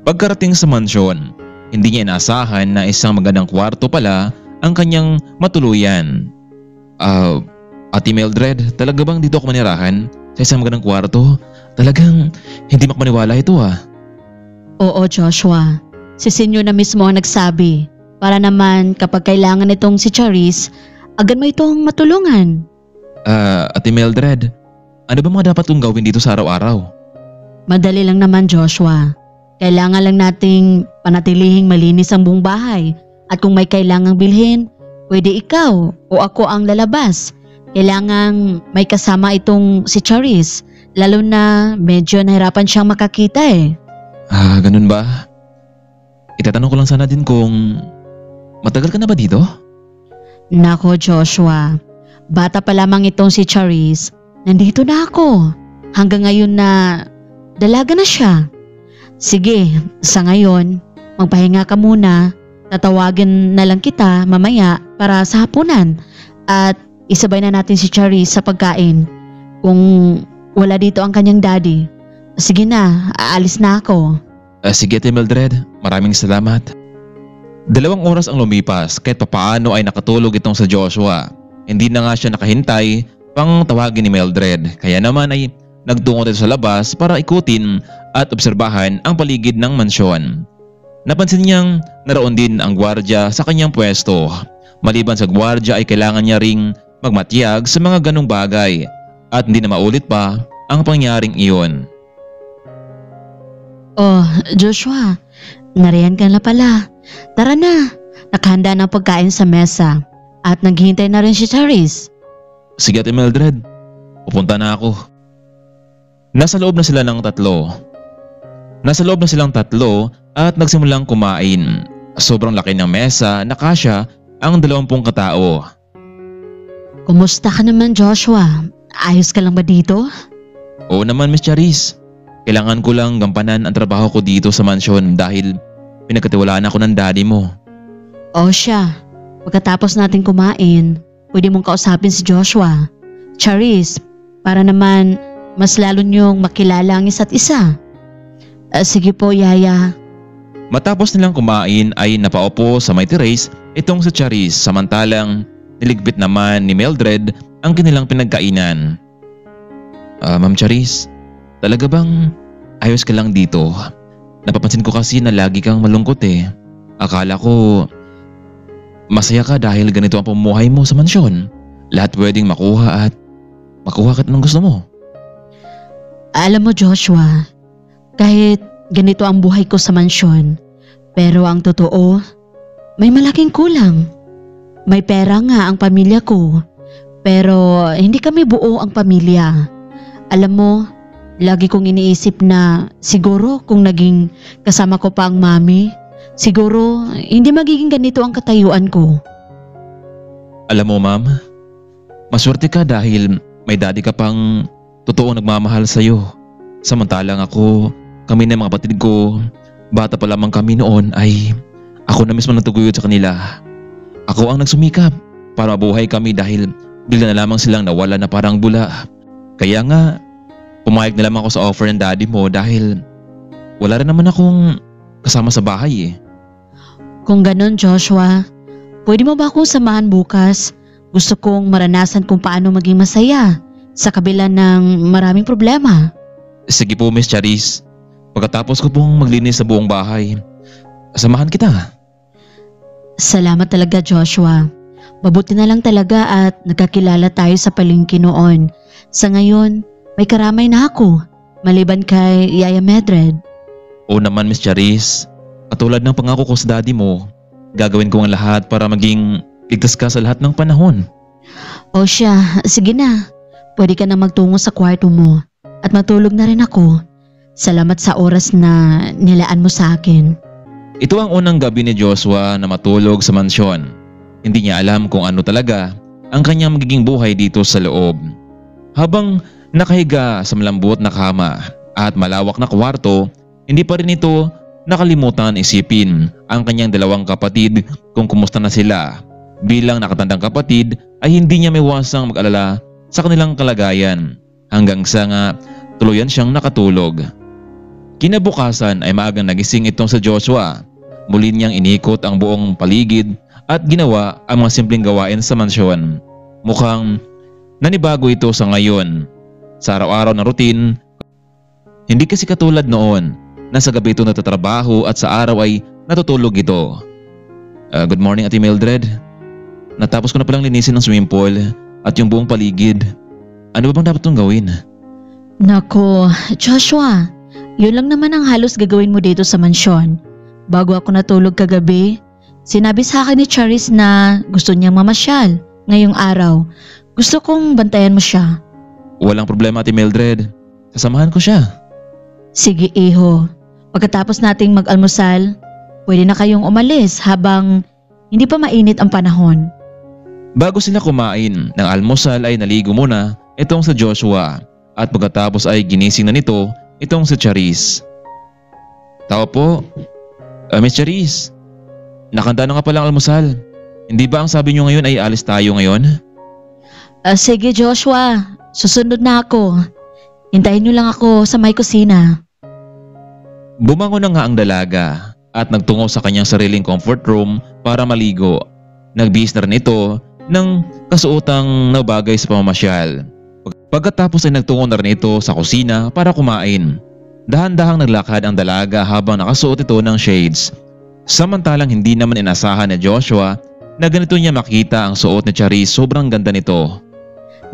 [SPEAKER 1] Pagkarating sa mansyon, hindi niya inaasahan na isang magandang kwarto pala ang kanyang matuluyan. Ate Mildred, talaga bang dito ako manirahan sa isang magandang kwarto? Talagang hindi makapaniwala ito ah.
[SPEAKER 2] Oo Joshua, si Senyor na mismo ang nagsabi para naman kapag kailangan itong si Charis, agad mo itong matulungan.
[SPEAKER 1] Ate Mildred, ano ba mga dapat kong gawin dito sa araw-araw?
[SPEAKER 2] Madali lang naman Joshua. Kailangan lang nating panatilihing malinis ang buong bahay at kung may kailangang bilhin, pwede ikaw o ako ang lalabas. Kailangang may kasama itong si Charis, lalo na medyo nahirapan siyang makakita eh.
[SPEAKER 1] Ganun ba? Itatanong ko lang sana din kung matagal ka na ba dito?
[SPEAKER 2] Nako Joshua, bata pa lamang itong si Charis, nandito na ako. Hanggang ngayon na dalaga na siya. Sige, sa ngayon, magpahinga ka muna. Tatawagin na lang kita mamaya para sa hapunan at isabay na natin si Charis sa pagkain kung wala dito ang kanyang daddy. Sige na, aalis na ako.
[SPEAKER 1] Sige Ate Mildred, maraming salamat. 2 oras ang lumipas kahit papaano ay nakatulog itong sa Joshua. Hindi na nga siya nakahintay pang tawagin ni Mildred kaya naman ay nagtungo dito sa labas para ikutin at obserbahan ang paligid ng mansyon. Napansin niyang naroon din ang gwardya sa kanyang pwesto. Maliban sa gwardya ay kailangan niya ring magmatiyag sa mga ganong bagay at hindi na maulit pa ang pangyaring iyon.
[SPEAKER 2] Oh, Joshua, nariyan ka na pala. Tara na, nakahanda ng pagkain sa mesa at naghihintay na rin si Charis.
[SPEAKER 1] Sige Ate Mildred, pupunta na ako. Nasa loob na silang tatlo at nagsimulang kumain. Sobrang laki ng mesa na kasya ang 20 katao.
[SPEAKER 2] Kumusta ka naman Joshua? Ayos ka lang ba dito?
[SPEAKER 1] Oo naman Miss Charis. Kailangan ko lang gampanan ang trabaho ko dito sa mansyon dahil pinagkatiwalaan ako ng daddy mo.
[SPEAKER 2] O siya, pagkatapos natin kumain, pwede mong kausapin si Joshua. Charis, para naman mas lalo niyong makilala ang isa't isa. Sige po, Yaya.
[SPEAKER 1] Matapos nilang kumain ay napaupo sa may terrace itong si Charis samantalang niligpit naman ni Mildred ang kanilang pinagkainan. Ma'am Charis, talaga bang ayos ka lang dito? Napapansin ko kasi na lagi kang malungkot eh. Akala ko masaya ka dahil ganito ang pamumuhay mo sa mansyon. Lahat pwedeng makuha at makuha ka ng gusto mo.
[SPEAKER 2] Alam mo Joshua, kahit ganito ang buhay ko sa mansyon, pero ang totoo, may malaking kulang. May pera nga ang pamilya ko, pero hindi kami buo ang pamilya. Alam mo, lagi kong iniisip na siguro kung naging kasama ko pa ang mami, siguro hindi magiging ganito ang katayuan ko.
[SPEAKER 1] Alam mo ma'am, maswerte ka dahil may daddy ka pang totoong nagmamahal sa'yo. Samantalang ako, kami na mga kapatid ko, bata pa lamang kami noon ay ako na mismo nagtuguyod sa kanila. Ako ang nagsumikap para mabuhay kami dahil bigla na lamang silang nawala na parang bula. Kaya nga, pumayag na lamang ako sa offer ng daddy mo dahil wala rin naman akong kasama sa bahay eh.
[SPEAKER 2] Kung ganun, Joshua, pwede mo ba akong samahan bukas? Gusto kong maranasan kung paano maging masaya sa kabila ng maraming problema.
[SPEAKER 1] Sige po Miss Charis, pagkatapos ko pong maglinis sa buong bahay, samahan kita.
[SPEAKER 2] Salamat talaga, Joshua. Mabuti na lang talaga at nagkakilala tayo sa palengke noon. Sa ngayon, may karamay na ako, maliban kay Yaya Medred.
[SPEAKER 1] Oo naman Miss Charis, katulad ng pangako ko sa daddy mo, gagawin ko ang lahat para maging ligtas ka sa lahat ng panahon.
[SPEAKER 2] O siya, sige na. Pwede ka na magtungo sa kwarto mo at matulog na rin ako. Salamat sa oras na nilaan mo sa akin.
[SPEAKER 1] Ito ang unang gabi ni Joshua na matulog sa mansyon. Hindi niya alam kung ano talaga ang kanyang magiging buhay dito sa loob. Habang nakahiga sa malambot na kama at malawak na kwarto, hindi pa rin ito nakalimutan isipin ang kanyang dalawang kapatid kung kumusta na sila. Bilang nakatandang kapatid ay hindi niya maiwasang mag-alala sa kanilang kalagayan hanggang sa nga tuluyan siyang nakatulog. Kinabukasan ay maagang nagising itong sa Joshua. Muli niyang inikot ang buong paligid at ginawa ang mga simpleng gawain sa mansyon. Mukhang nanibago ito sa ngayon. Sa araw-araw na routine, hindi kasi katulad noon na sa gabi ito natatrabaho at sa araw ay natutulog ito. Good morning Ate Mildred. Natapos ko na palang linisin ng swimming pool at yung buong paligid. Ano ba bang dapat itong gawin?
[SPEAKER 2] Nako, Joshua, yun lang naman ang halos gagawin mo dito sa mansyon. Bago ako natulog kagabi, sinabi sa akin ni Charis na gusto niyang mamasyal ngayong araw. Gusto kong bantayan mo siya.
[SPEAKER 1] Walang problema Ate Mildred. Sasamahan ko siya.
[SPEAKER 2] Sige iho, pagkatapos nating mag-almusal, pwede na kayong umalis habang hindi pa mainit ang panahon.
[SPEAKER 1] Bago sila kumain ng almusal ay naligo muna itong sa Joshua at pagkatapos ay ginising na nito itong sa Charis. Tao po, Miss Charis, nakanda na nga palang almusal. Hindi ba ang sabi niyo ngayon ay alis tayo ngayon?
[SPEAKER 2] Sige Joshua, susunod na ako. Hintayin niyo lang ako sa may kusina.
[SPEAKER 1] Bumangon na nga ang dalaga at nagtungo sa kanyang sariling comfort room para maligo. Nagbihis na rin ito ng kasuotang na bagay sa pamamasyal. Pagkatapos ay nagtungo na rin ito sa kusina para kumain. Dahan-dahang naglakad ang dalaga habang nakasuot ito ng shades. Samantalang hindi naman inasahan ni Joshua na ganito niya makita ang suot ni Charis. Sobrang ganda nito.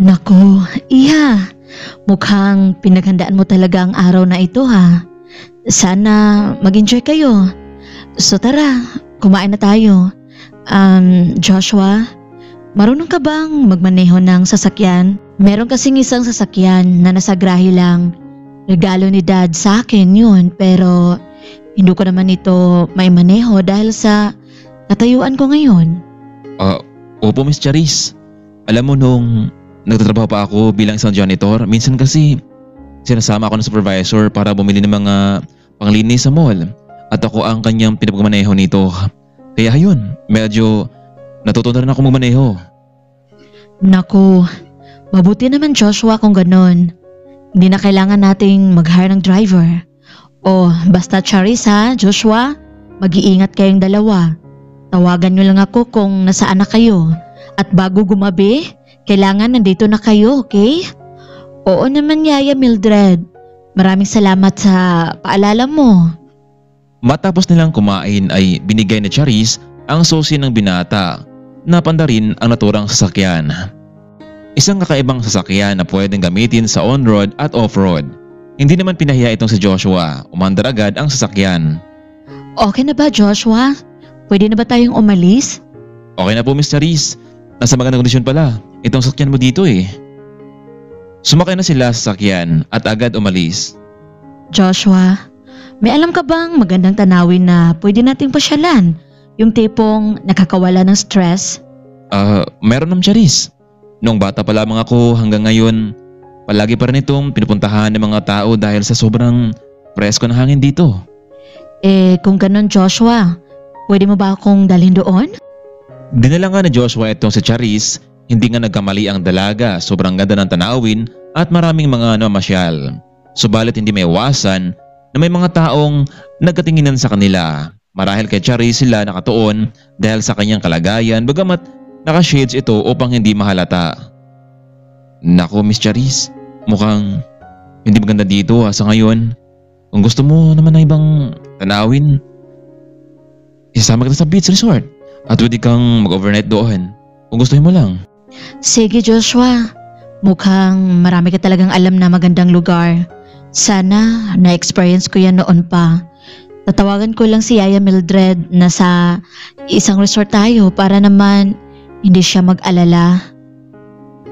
[SPEAKER 2] Naku, iya, mukhang pinaghandaan mo talaga ang araw na ito ha. Sana mag-enjoy kayo. So tara, kumain na tayo. Joshua, marunong ka bang magmaneho ng sasakyan? Meron kasing isang sasakyan na nasa grahe lang. Regalo ni Dad sa akin yun, pero hindi ko naman ito may maneho dahil sa katayuan ko ngayon.
[SPEAKER 1] Opo Miss Charis. Alam mo nung nagtatrabaho pa ako bilang isang janitor, minsan kasi sinasama ako ng supervisor para bumili ng mga panglinis sa mall at ako ang kanyang pinapagmaneho nito. Kaya yun, medyo natuto na rin ako magmaneho.
[SPEAKER 2] Naku, mabuti naman Joshua kung ganon. Hindi na kailangan nating mag-hire ng driver. O basta Charis ha, Joshua, mag-iingat kayong dalawa. Tawagan nyo lang ako kung nasaan na kayo. At bago gumabi, kailangan nandito na kayo, okay? Oo naman Yaya Mildred. Maraming salamat sa paalala mo.
[SPEAKER 1] Matapos nilang kumain ay binigay ni Charis ang susi ng binata na pandarin ang naturang sasakyan. Isang kakaibang sasakyan na pwedeng gamitin sa on-road at off-road. Hindi naman pinahiya itong si Joshua. Umandar agad ang sasakyan.
[SPEAKER 2] Okay na ba Joshua? Pwede na ba tayong umalis?
[SPEAKER 1] Okay na po Miss Charis. Nasa magandang kondisyon pala. Itong sasakyan mo dito eh. Sumakay na sila sa sasakyan at agad umalis.
[SPEAKER 2] Joshua, may alam ka bang magandang tanawin na pwede nating pasyalan? Yung tipong nakakawala ng stress?
[SPEAKER 1] Meron ng Charis. Noong bata pa lamang ako hanggang ngayon, palagi pa rin itong pinupuntahan ng mga tao dahil sa sobrang presko ng hangin dito.
[SPEAKER 2] Kung ganun Joshua, pwede mo ba akong dalhin doon?
[SPEAKER 1] Dinala nga ni Joshua itong si Charis, hindi nga nagkamali ang dalaga, sobrang ganda ng tanawin at maraming mga namamasyal. Subalit hindi may iwasan na may mga taong nagkatinginan sa kanila. Marahil kay Charis sila nakatuon dahil sa kanyang kalagayan bagamat naka-shades ito upang hindi mahalata. Nako Miss Charis, mukhang hindi maganda dito sa ngayon. Kung gusto mo naman na ibang tanawin, isasama kita sa beach resort at pwede kang mag-overnight doon kung gustuhin mo lang.
[SPEAKER 2] Sige Joshua, mukhang marami ka talagang alam na magandang lugar. Sana na-experience ko yan noon pa. Tatawagan ko lang si Yaya Mildred na sa isang resort tayo para naman hindi siya mag-alala.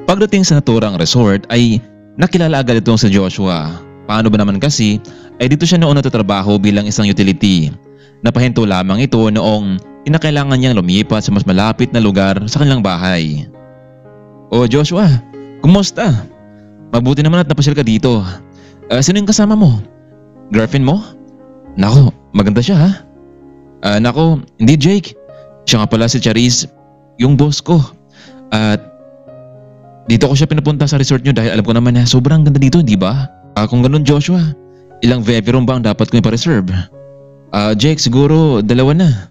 [SPEAKER 1] Pagdating sa naturang resort ay nakilala agad itong si Joshua. Paano ba naman kasi ay dito siya noon natatrabaho bilang isang utility. Napahinto lamang ito noong kinakailangan niyang lumipat sa mas malapit na lugar sa kanilang bahay. O Joshua, kumusta? Mabuti naman at napasyal ka dito. Sino yung kasama mo? Girlfriend mo? Nako, maganda siya ha? Nako, hindi Jake. Siya nga pala si Charis, yung boss ko. At dito ko siya pinapunta sa resort nyo dahil alam ko naman na sobrang ganda dito, di ba? Kung ganun Joshua, ilang VIP room ba ang dapat ko ipa-reserve? Jake, siguro 2 na.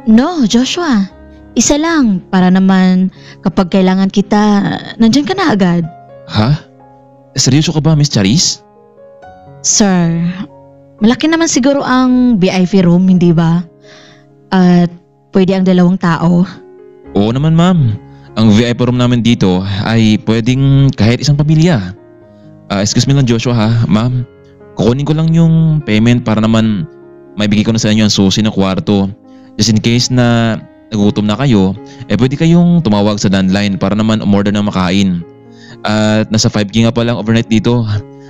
[SPEAKER 2] No, Joshua. Isa lang para naman kapag kailangan kita, nandyan ka na agad.
[SPEAKER 1] Ha? Seryoso ka ba, Miss Charis?
[SPEAKER 2] Sir, malaki naman siguro ang VIP room, hindi ba? At pwede ang 2 tao.
[SPEAKER 1] Oo naman ma'am. Ang VIP room namin dito ay pwedeng kahit isang pamilya. Excuse me lang Joshua ha, ma'am. Kukunin ko lang yung payment para naman maibigay ko na sa inyo ang susi ng kwarto. Just in case na nagugutom na kayo, pwede kayong tumawag sa landline para naman umorder ng makain. At nasa 5K nga palang overnight dito.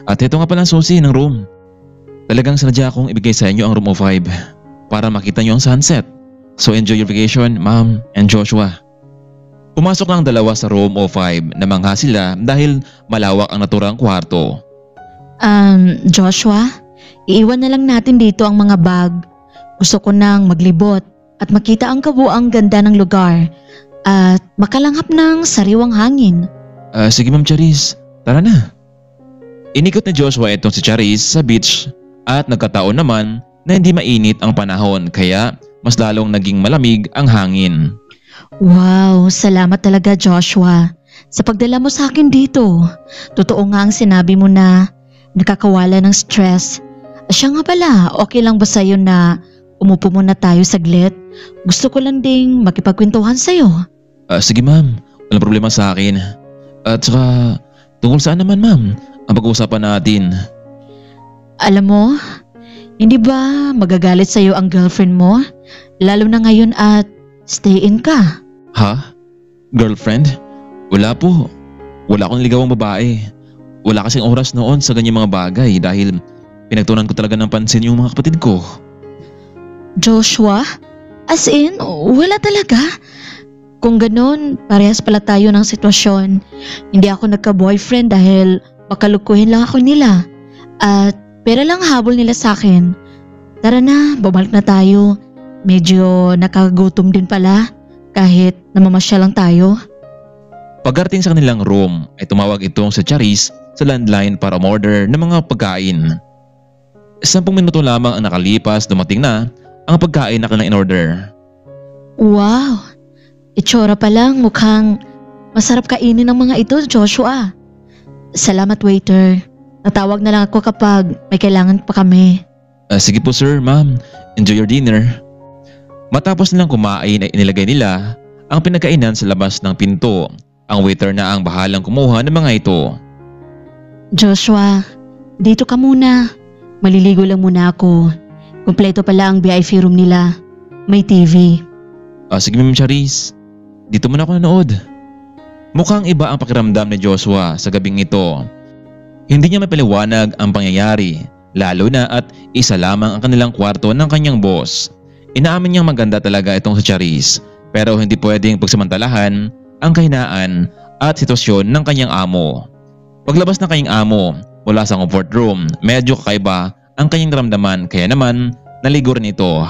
[SPEAKER 1] At ito nga palang susi ng room. Talagang sanadya akong ibigay sa inyo ang room 05 para makita nyo ang sunset. So enjoy your vacation, ma'am and Joshua. Pumasok lang 2 sa room 05. Namangha sila dahil malawak ang naturang kwarto.
[SPEAKER 2] Joshua, iiwan na lang natin dito ang mga bag. Gusto ko nang maglibot at makita ang kabuang ganda ng lugar at makalanghap ng sariwang hangin.
[SPEAKER 1] Sige ma'am Charis, tara na. Inikot ni Joshua itong si Charis sa beach at nagkataon naman na hindi mainit ang panahon kaya mas lalong naging malamig ang hangin.
[SPEAKER 2] Wow, salamat talaga Joshua sa pagdala mo sa akin dito. Totoo nga ang sinabi mo na nakakawala ng stress. Siya nga pala, okay lang ba sa'yo na umupo muna tayo saglit? Gusto ko lang ding makipagkwentuhan sa'yo.
[SPEAKER 1] Sige ma'am, walang problema sa akin. At saka tungkol saan naman ma'am ang pag-uusapan natin?
[SPEAKER 2] Alam mo, hindi ba magagalit sa'yo ang girlfriend mo? Lalo na ngayon at stay-in ka.
[SPEAKER 1] Ha? Girlfriend? Wala po. Wala akong ligawang babae. Wala kasing oras noon sa ganyang mga bagay dahil pinagtunan ko talaga ng pansin yung mga kapatid ko.
[SPEAKER 2] Joshua? As in, wala talaga? Kung ganun, parehas pala tayo ng sitwasyon. Hindi ako nagka-boyfriend dahil pakalukuhin lang ako nila. At pera lang habol nila sa akin. Tara na, babalik na tayo. Medyo nakagutom din pala kahit namamasya lang tayo.
[SPEAKER 1] Pagkarating sa kanilang room ay tumawag itong si Charis sa landline para umorder ng mga pagkain. 10 minuto lamang ang nakalipas, dumating na ang pagkain na kanilang in-order.
[SPEAKER 2] Wow! Itsura pa lang mukhang masarap kainin ng mga ito, Joshua. Salamat waiter. Natawag na lang ako kapag may kailangan pa kami.
[SPEAKER 1] Sige po sir, ma'am. Enjoy your dinner. Matapos nilang kumain ay inilagay nila ang pinagkainan sa labas ng pinto. Ang waiter na ang bahalang kumuha ng mga ito.
[SPEAKER 2] Joshua, dito ka muna. Maliligo lang muna ako. Kumpleto pala ang VIP room nila. May TV.
[SPEAKER 1] Sige ma'am Charis. Dito muna ako nanood. Mukhang iba ang pakiramdam ni Joshua sa gabing ito. Hindi niya mapaliwanag ang pangyayari, lalo na at isa lamang ang kanilang kwarto ng kanyang boss. Inaamin niyang maganda talaga itong si Charis, pero hindi pwedeng pagsamantalahan ang kahinaan at sitwasyon ng kanyang amo. Paglabas ng kanyang amo mula sa comfort room, medyo kakaiba ang kanyang naramdaman kaya naman naligo rin ito.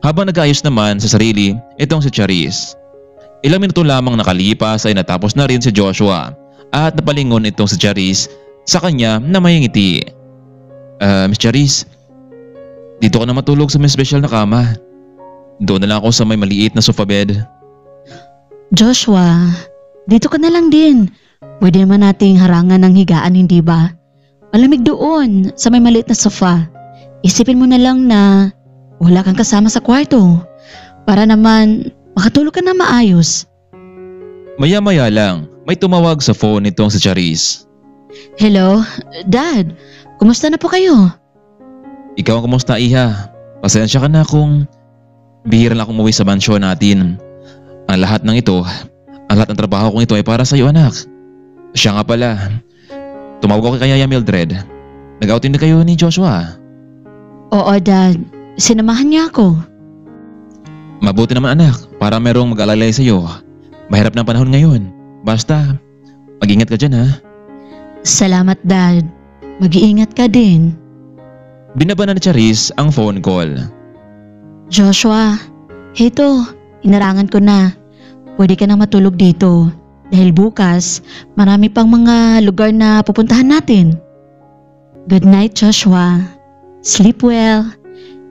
[SPEAKER 1] Habang nag-aayos naman sa sarili itong si Charis. Ilang minuto lamang nakalipas ay natapos na rin si Joshua at napalingon itong si Charis sa kanya na may ngiti. Miss Charis, dito ka na matulog sa may special na kama. Doon na lang ako sa may maliit na sofa bed.
[SPEAKER 2] Joshua, dito ka na lang din. Pwede naman nating harangan ng higaan, hindi ba? Malamig doon sa may maliit na sofa. Isipin mo na lang na wala kang kasama sa kwarto para naman makatulog ka na maayos.
[SPEAKER 1] Maya-maya lang, may tumawag sa phone nitong si Charis.
[SPEAKER 2] Hello, Dad. Kumusta na po kayo?
[SPEAKER 1] Ikaw ang kumusta, Iha? Pasensya ka na kung bihira lang akong umuwi sa mansyon natin. Ang lahat ng lahat ng trabaho kong ito ay para sa iyo, anak. Siya nga pala, tumawag ako kay Yaya Mildred. Nag-outing na kayo ni Joshua.
[SPEAKER 2] Oo, Dad. Sinamahan niya ako.
[SPEAKER 1] Mabuti naman, anak, para merong mag-alalay sa iyo. Mahirap na panahon ngayon. Basta, mag-ingat ka dyan, ha?
[SPEAKER 2] Salamat, Dad. Mag-iingat ka din.
[SPEAKER 1] Binaba na ni Charis ang phone call.
[SPEAKER 2] Joshua, heto, inarangan ko na. Pwede ka nang matulog dito. Dahil bukas, marami pang mga lugar na pupuntahan natin. Good night, Joshua. Sleep well.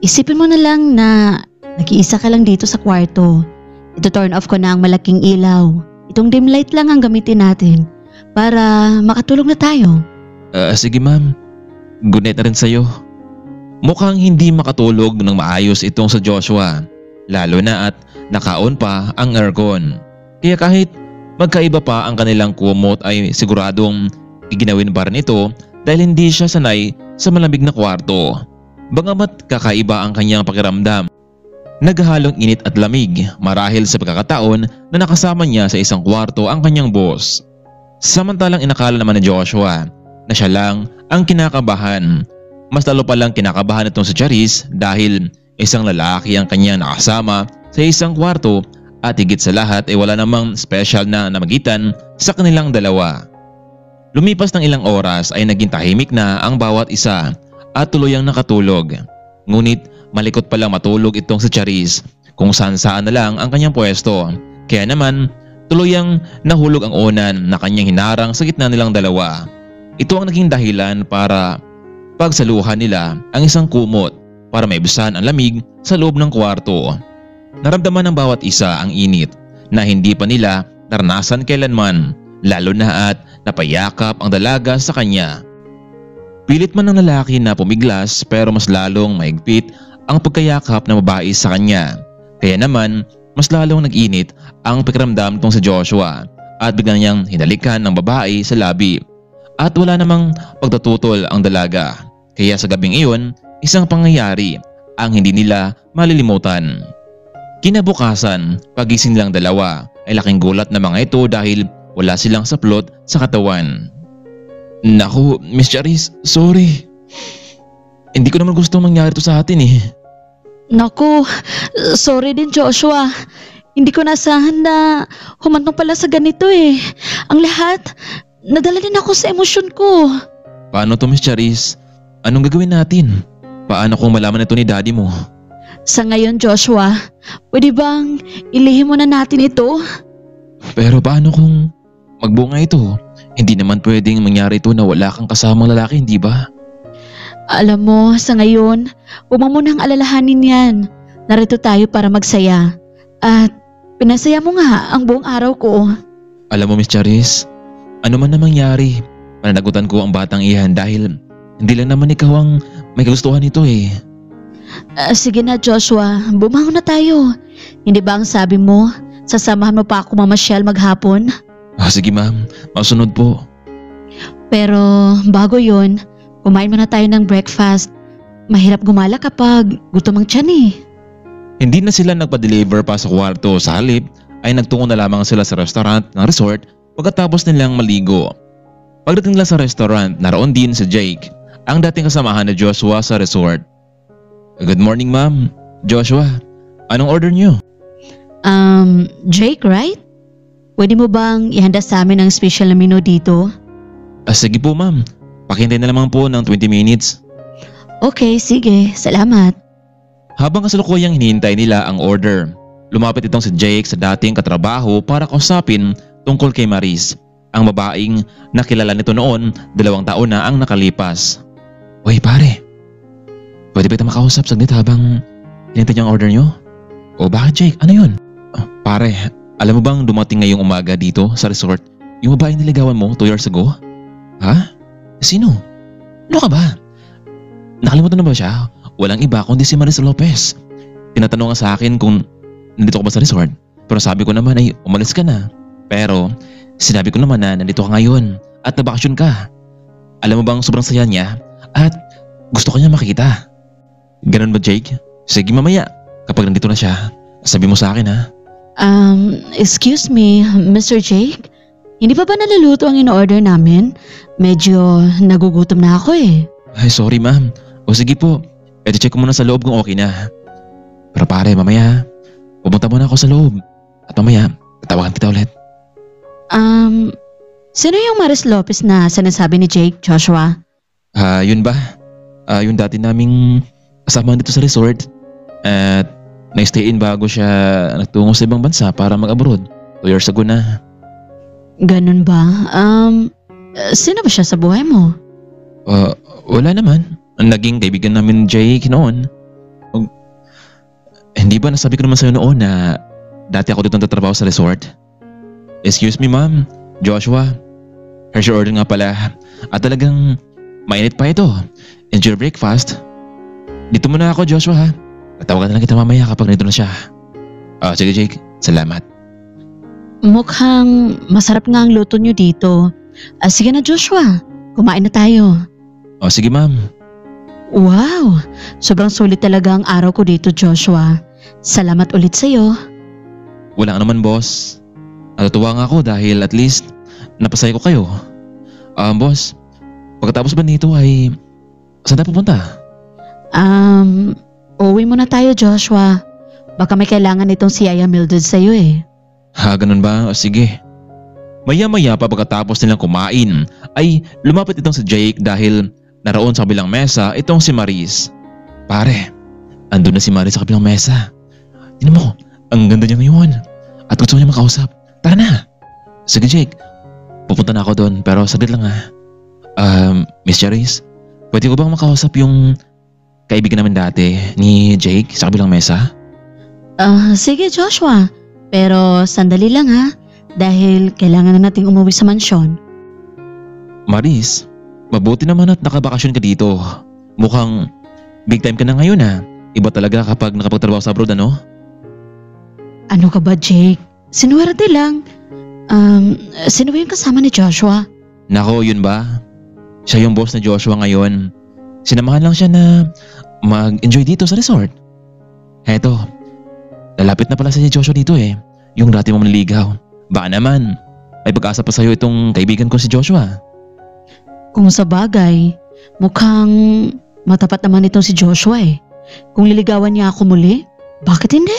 [SPEAKER 2] Isipin mo na lang na nag-iisa ka lang dito sa kwarto. Ito turn off ko na ang malaking ilaw. Itong dim light lang ang gamitin natin para makatulog na tayo.
[SPEAKER 1] Sige ma'am. Good night na rin sa'yo. Mukhang hindi makatulog ng maayos itong sa Joshua. Lalo na at naka-on pa ang aircon. Kaya kahit magkaiba pa ang kanilang kumot ay siguradong iginawin pa rin ito dahil hindi siya sanay sa malamig na kwarto. Bagamat kakaiba ang kanyang pakiramdam. Naghahalong init at lamig marahil sa pagkakataon na nakasama niya sa isang kwarto ang kanyang boss. Samantalang inakala naman ni Joshua na siya lang ang kinakabahan. Mas lalo palang kinakabahan itong si Charis dahil isang lalaki ang kanyang nakasama sa isang kwarto at higit sa lahat ay wala namang special na namagitan sa kanilang dalawa. Lumipas ng ilang oras ay naging tahimik na ang bawat isa at tuluyang nakatulog. Ngunit malikot palang matulog itong si Charis kung saan na lang ang kanyang pwesto. Kaya naman tuluyang nahulog ang unan na kanyang hinarang sa gitna nilang dalawa. Ito ang naging dahilan para pagsaluhan nila ang isang kumot para maibusan ang lamig sa loob ng kwarto. Naramdaman ng bawat isa ang init na hindi pa nila naranasan kailanman, lalo na at napayakap ang dalaga sa kanya. Pilit man ng lalaki na pumiglas pero mas lalong mahigpit ang pagkayakap ng babae sa kanya. Kaya naman mas lalong nag-init ang pakiramdam nitong si Joshua at bigla niyang hinalikan ng babae sa labi. At wala namang pagtatutol ang dalaga. Kaya sa gabing iyon, isang pangyayari ang hindi nila malilimutan. Kinabukasan, pagising nilang dalawa ay laking gulat na mga ito dahil wala silang saplot sa katawan. Naku, Miss Charis, sorry. Hindi ko naman gusto mangyari to sa atin eh.
[SPEAKER 2] Naku, sorry din Joshua. Hindi ko nasahan na humantong pala sa ganito eh. Ang lahat, nadala din ako sa emosyon ko.
[SPEAKER 1] Paano to, Miss Charis? Anong gagawin natin? Paano kung malaman ito ni daddy mo?
[SPEAKER 2] Sa ngayon Joshua, pwede bang ilihim mo na natin ito?
[SPEAKER 1] Pero paano kung magbunga ito? Hindi naman pwedeng mangyari ito na wala kang kasamang lalaki, hindi ba?
[SPEAKER 2] Alam mo, sa ngayon, huwag mo munang alalahanin yan. Narito tayo para magsaya. At pinasaya mo nga ang buong araw ko.
[SPEAKER 1] Alam mo, Miss Charis, ano man na mangyari, pananagutan ko ang batang iyan dahil hindi lang naman ikaw ang may kagustuhan nito eh.
[SPEAKER 2] Sige na Joshua, bumangon na tayo. Hindi ba ang sabi mo, sasamahan mo pa ako mamasyal maghapon?
[SPEAKER 1] Sige ma'am, masunod po.
[SPEAKER 2] Pero bago yon, kumain muna tayo ng breakfast. Mahirap gumala kapag gutom ang tiyan eh.
[SPEAKER 1] Hindi na sila nagpa-deliver pa sa kwarto, sa halip ay nagtungo na lamang sila sa restaurant ng resort pagkatapos nilang maligo. Pagdating nila sa restaurant, naroon din si Jake, ang dating kasamahan ni Joshua sa resort. Good morning ma'am. Joshua, anong order niyo?
[SPEAKER 2] Jake, right? Pwede mo bang ihanda sa amin ang special na menu dito?
[SPEAKER 1] Sige po ma'am, pakihintay na lamang po ng 20 minutes.
[SPEAKER 2] Okay, sige. Salamat.
[SPEAKER 1] Habang kasalukuyang hinihintay nila ang order, lumapit itong si Jake sa dating katrabaho para kausapin tungkol kay Maris, ang babaeng nakilala nito noon 2 taon na ang nakalipas. Uy pare, pwede ba kita makausap saglit habang hinihintay niyo ang order niyo? O bakit Jake? Ano yun? Pare, alam mo bang dumating ngayong umaga dito sa resort yung babaeng niligawan mo 2 years ago? Ha? Sino? Ano ka ba? Nakalimutan na ba siya? Walang iba kundi si Maris Lopez. Tinatanong nga sa akin kung nandito ka ba sa resort. Pero sabi ko naman ay umalis ka na. Pero sinabi ko naman na nandito ka ngayon at nabakasyon ka. Alam mo bang sobrang saya niya at gusto ka niya makita. Ganun ba Jake? Sige mamaya kapag nandito na siya, sabi mo sa akin ha.
[SPEAKER 2] Excuse me, Mr. Jake? Hindi pa ba naluluto ang in-order namin? Medyo nagugutom na ako eh.
[SPEAKER 1] Ay sorry ma'am. O sige po, check ko muna sa loob kung okay na. Pero pare mamaya, pumunta muna ako sa loob. At mamaya, tatawagan kita ulit.
[SPEAKER 2] Sino yung Maris Lopez na sinasabi ni Jake, Joshua?
[SPEAKER 1] Yun ba? Yung dati naming kasama dito sa resort. At na-stay in bago siya nagtungo sa ibang bansa para mag-abroad. 2 years ago na.
[SPEAKER 2] Ganun ba? Sino ba siya sa buhay mo?
[SPEAKER 1] Wala naman. Naging kaibigan namin ni Jake noon. Hindi ba nasabi ko naman sa'yo noon na dati ako dito nagtatrabaho sa resort? Excuse me ma'am, Joshua. Here's your order nga pala. At talagang mainit pa ito. Enjoy your breakfast. Dito muna ako Joshua ha. Tatawagan na lang kita mamaya kapag nandito na siya. Sige Jake, salamat.
[SPEAKER 2] Mukhang masarap nga ang luto nyo dito. Sige na Joshua, kumain na tayo.
[SPEAKER 1] Sige ma'am.
[SPEAKER 2] Wow, sobrang sulit talaga ang araw ko dito Joshua. Salamat ulit sa'yo.
[SPEAKER 1] Wala ka naman boss. Natutuwa nga ako dahil at least napasaya ko kayo. Boss, pagkatapos ba nito ay saan tayo pupunta?
[SPEAKER 2] Uwi muna tayo Joshua. Baka may kailangan itong si Aya Mildred sa'yo eh.
[SPEAKER 1] Ganun ba? Sige. Maya-maya pa pagkatapos nilang kumain ay lumapit itong si Jake dahil naroon sa kabilang mesa itong si Maris. Pare, andun na si Maris sa kabilang mesa. Tingnan mo, ang ganda niya ngayon. At gusto niya makausap. Tara na. Sige Jake, pupunta na ako doon pero saglit lang ha. Miss Charis, pwede ko bang makausap yung kaibigan namin dati ni Jake sa kabilang mesa?
[SPEAKER 2] Sige Joshua, pero sandali lang ha. Dahil kailangan na nating umuwi sa mansyon.
[SPEAKER 1] Maris, mabuti naman at nakabakasyon ka dito. Mukhang big time ka na ngayon ha. Iba talaga kapag nakapagtrabaho sa abroad ano?
[SPEAKER 2] Ano ka ba Jake? Sinuwerte lang. Sino ba yung kasama ni Joshua?
[SPEAKER 1] Nako, yun ba? Siya yung boss na Joshua ngayon. Sinamahan lang siya na mag-enjoy dito sa resort. Heto, lalapit na pala si Joshua dito eh. Yung dati mo manliligaw. Baka naman, may pag-asa pa sa'yo itong kaibigan ko si Joshua.
[SPEAKER 2] Kung sa bagay, mukhang matapat naman itong si Joshua eh. Kung liligawan niya ako muli, bakit hindi?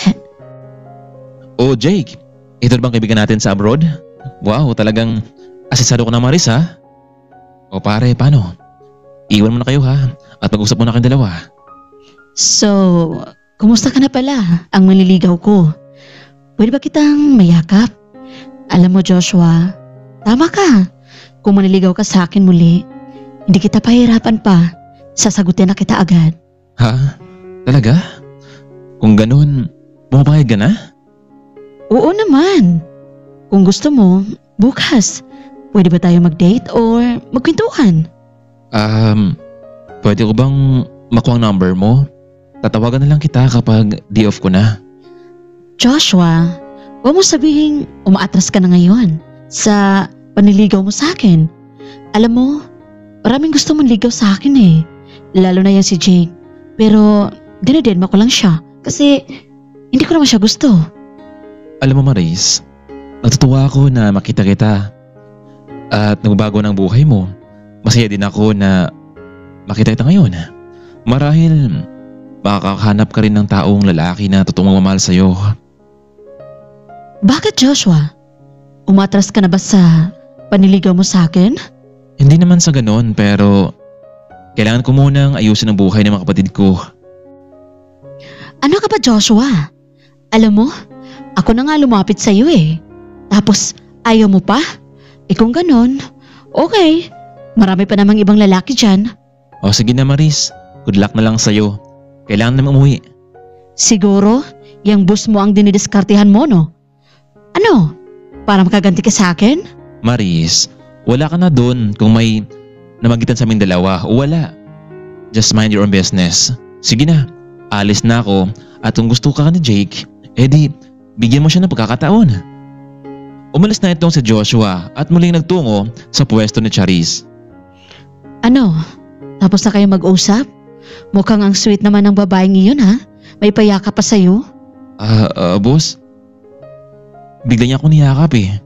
[SPEAKER 1] Oh Jake, ito na bang kaibigan natin sa abroad? Wow, talagang asesado ko na Maris ha? O pare, paano? Iwan mo na kayo ha at mag-usap muna kayong dalawa.
[SPEAKER 2] So, kumusta ka na pala ang manliligaw ko? Pwede ba kitang mayakap? Alam mo Joshua, tama ka. Kung manliligaw ka sa akin muli, hindi kita pahirapan pa. Sasagutin na kita agad.
[SPEAKER 1] Ha? Talaga? Kung ganun, pumapayag ka na?
[SPEAKER 2] Oo naman. Kung gusto mo, bukas, pwede ba tayo mag-date or magkwentuhan?
[SPEAKER 1] Pwede ko bang makuha ang number mo? Tatawagan na lang kita kapag day off ko na.
[SPEAKER 2] Joshua, huwag mo sabihin umaatras ka na ngayon sa panliligaw mo sa akin. Alam mo, maraming gusto mong ligaw sa akin eh. Lalo na yan si Jake. Pero dinededma ko lang siya kasi hindi ko naman siya gusto.
[SPEAKER 1] Alam mo Maris, natutuwa ako na makita kita at nagbabago ng buhay mo. Masaya din ako na makita kita ngayon. Marahil makakahanap ka rin ng taong lalaki na totoong magmamahal sa'yo.
[SPEAKER 2] Bakit, Joshua? Umatras ka na ba sa paniligaw mo sa akin?
[SPEAKER 1] Hindi naman sa ganon, pero kailangan ko munang ayusin ang buhay ng mga kapatid ko.
[SPEAKER 2] Ano ka ba, Joshua? Alam mo, ako na nga lumapit sa'yo eh. Tapos ayaw mo pa? Kung ganon, okay. Marami pa namang ibang lalaki dyan.
[SPEAKER 1] O sige na Maris, good luck na lang sa'yo. Kailangan naman umuwi.
[SPEAKER 2] Siguro, yung boss mo ang dinidiskartehan mo, no? Ano? Para makaganti ka sa akin?
[SPEAKER 1] Maris, wala ka na dun kung may namagitan sa aming dalawa o wala. Just mind your own business. Sige na, alis na ako at kung gusto ka ni Jake, edi bigyan mo siya ng pagkakataon. Umalis na itong si Joshua at muling nagtungo sa pwesto ni Charis.
[SPEAKER 2] Ano? Tapos na kayo mag-usap? Mukhang ang sweet naman ng babaeng iyon ha? May payaka pa sa'yo?
[SPEAKER 1] Boss? Bigla niya ako niyakap eh.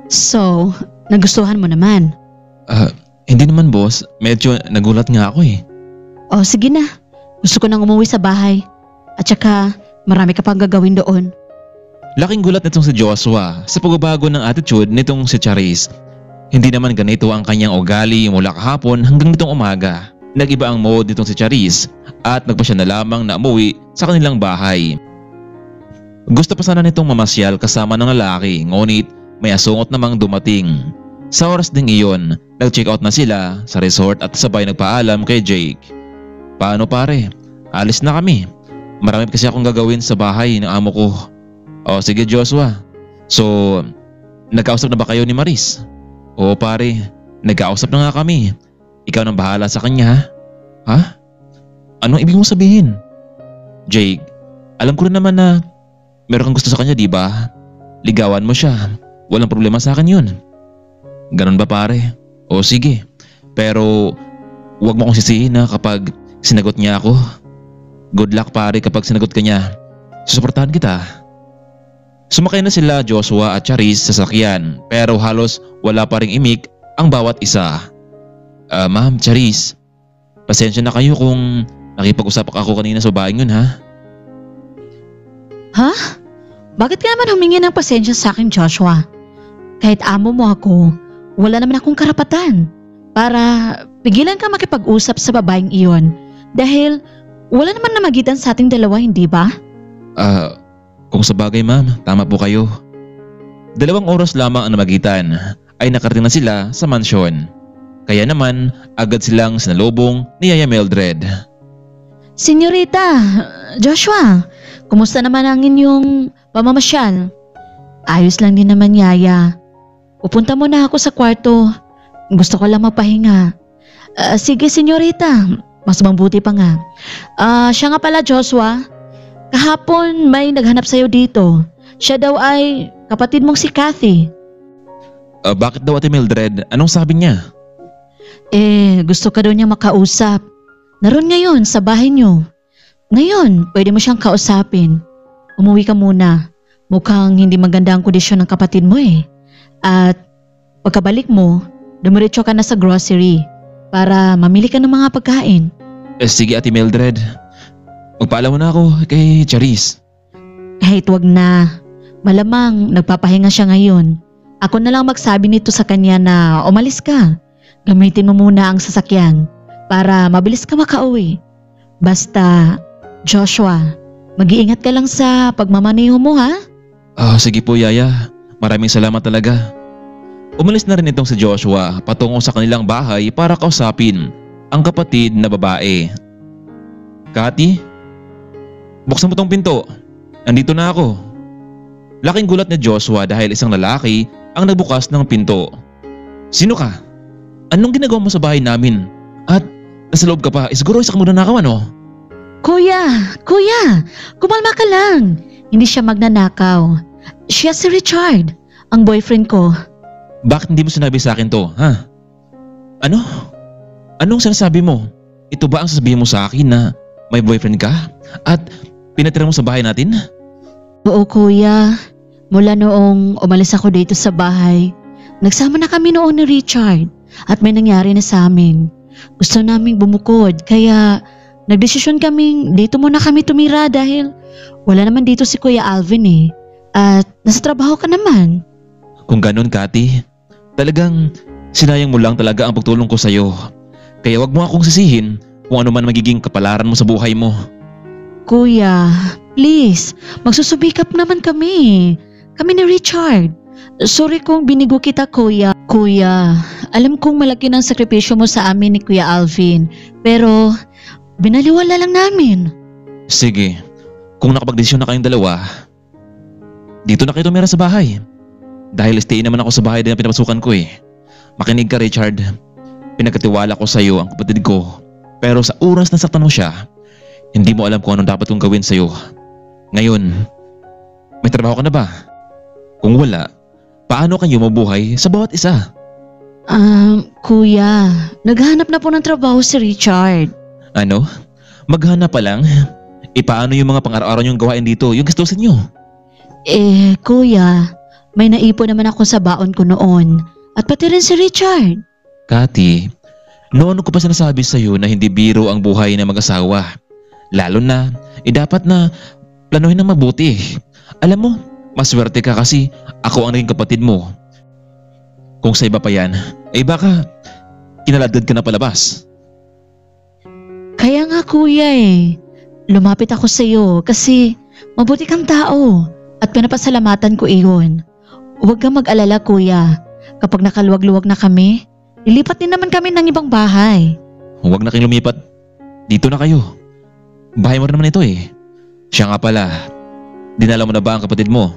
[SPEAKER 2] So, nagustuhan mo naman?
[SPEAKER 1] Hindi naman boss, medyo nagulat nga ako eh.
[SPEAKER 2] O sige na, gusto ko nang umuwi sa bahay. At saka, marami ka pang gagawin doon.
[SPEAKER 1] Laking gulat nitong si Joshua sa pagbabago ng attitude nitong si Charis. Hindi naman ganito ang kanyang ugali mula kahapon hanggang nitong umaga. Nag-iba ang mode nitong si Charis at nagpa siya na lamang na umuwi sa kanilang bahay. Gusto pa sana nitong mamasyal kasama ng lalaki, ngunit may asungot namang dumating. Sa oras ding iyon, nag-check out na sila sa resort at sabay nagpaalam kay Jake. Paano pare? Alis na kami. Marami kasi akong gagawin sa bahay ng amo ko. O sige Joshua. So, nagkausap na ba kayo ni Maris? Oo pare, nagkausap na nga kami. Ikaw nang bahala sa kanya ha? Ha? Anong ibig mong sabihin? Jake, alam ko rin naman na meron kang gusto sa kanya, di ba? Ligawan mo siya. Walang problema sa akin yun. Ganun ba pare? O sige. Pero huwag mo akong sisihin na kapag sinagot niya ako. Good luck pare kapag sinagot ka niya. Susuportahan kita. Sumakay na sila Joshua at Charis sa sasakyan pero halos wala pa ring imik ang bawat isa. Ma'am, Charis, pasensya na kayo kung nakipag-usap ako kanina sa babaeng yun ha?
[SPEAKER 2] Ha? Bakit ka naman humingi ng pasensya sa akin, Joshua? Kahit amo mo ako, wala naman akong karapatan para pigilan ka makipag-usap sa babaeng iyon dahil wala naman namagitan sa ating dalawa, hindi ba?
[SPEAKER 1] Kung sa bagay ma'am, tama po kayo. 2 oras lamang ang namagitan ay nakarating na sila sa mansyon. Kaya naman agad silang sinalubong ni Yaya Mildred.
[SPEAKER 2] Senyorita, Joshua, kumusta naman ang inyong pamamasyal? Ayos lang din naman, Yaya. Pupunta muna ako sa kwarto. Gusto ko lang mapahinga. Sige, senyorita. Mas mabuti pa nga. Siya nga pala, Joshua. Kahapon may naghanap sa'yo dito. Siya daw ay kapatid mong si Kathy.
[SPEAKER 1] Bakit daw Ate Mildred? Anong sabi niya?
[SPEAKER 2] Gusto ka daw niya makausap. Naroon ngayon sa bahay niyo. Ngayon, pwede mo siyang kausapin. Umuwi ka muna. Mukhang hindi maganda ang kondisyon ng kapatid mo eh. At pagkabalik mo, dumiretso ka na sa grocery para mamili ka ng mga pagkain.
[SPEAKER 1] Sige Ate Mildred. Magpaalam mo na ako kay Charis.
[SPEAKER 2] Kahit wag na. Malamang nagpapahinga siya ngayon. Ako na lang magsabi nito sa kanya na umalis ka. Gamitin mo muna ang sasakyan para mabilis ka makauwi. Basta, Joshua, mag-iingat ka lang sa pagmamaneho mo ha?
[SPEAKER 1] Sige po Yaya. Maraming salamat talaga. Umalis na rin itong si Joshua patungo sa kanilang bahay para kausapin ang kapatid na babae. Kathy? Buksan mo tong pinto. Nandito na ako. Laking gulat ni Joshua dahil isang lalaki ang nagbukas ng pinto. Sino ka? Anong ginagawa mo sa bahay namin? At nasa loob ka pa, siguro isa ka muna nakaw ano?
[SPEAKER 2] Kuya, kumalma ka lang. Hindi siya magnanakaw. Siya si Richard, ang boyfriend ko.
[SPEAKER 1] Bakit hindi mo sinabi sa akin to, ha? Ano? Anong sinasabi mo? Ito ba ang sasabihin mo sa akin na may boyfriend ka? At pinatira mo sa bahay natin?
[SPEAKER 2] Oo kuya, mula noong umalis ako dito sa bahay, nagsama na kami noon ni Richard at may nangyari na sa amin. Gusto naming bumukod kaya nagdesisyon kaming dito muna kami tumira dahil wala naman dito si Kuya Alvin eh. At nasa trabaho ka naman.
[SPEAKER 1] Kung ganun, Kati, talagang sinayang mo lang talaga ang pagtulong ko sa'yo. Kaya wag mo akong sisihin kung ano man magiging kapalaran mo sa buhay mo.
[SPEAKER 2] Kuya, please, magsusubikap naman kami. Kami ni Richard. Sorry kung binigo kita, kuya. Kuya, alam kong malaki ng sakripisyo mo sa amin ni Kuya Alvin. Pero, binaliwala lang namin.
[SPEAKER 1] Sige, kung nakapagdesisyon na kayong dalawa, dito na kayo tumira sa bahay. Dahil stay naman ako sa bahay din na pinapasukan ko eh. Makinig ka, Richard. Pinagkatiwala ko sa'yo ang kapatid ko. Pero sa oras na saktan mo siya, hindi mo alam kung anong dapat kong gawin sa'yo. Ngayon, may trabaho ka na ba? Kung wala, paano kayo mabuhay sa bawat isa?
[SPEAKER 2] Kuya, naghanap na po ng trabaho si Richard.
[SPEAKER 1] Ano? Maghanap pa lang? Paano yung mga pang-araw-araw niyong gawain dito, yung gastusin niyo?
[SPEAKER 2] Kuya, may naipon naman ako sa baon ko noon. At pati rin si Richard.
[SPEAKER 1] Kati, noon ko pa sinasabi sa'yo na hindi biro ang buhay ng mag-asawa. Lalo na, dapat na planuhin ng mabuti. Alam mo, maswerte ka kasi ako ang naging kapatid mo. Kung sa iba pa yan, baka kinaladad ka na palabas.
[SPEAKER 2] Kaya nga kuya lumapit ako sa iyo kasi mabuti kang tao at pinapasalamatan ko iyon. Huwag kang mag-alala kuya, kapag nakaluwag-luwag na kami, lilipat din naman kami ng ibang bahay.
[SPEAKER 1] Huwag na kayong lumipat. Dito na kayo. Bahay mo rin naman ito eh. Siya nga pala, dinala mo na ba ang kapatid mo?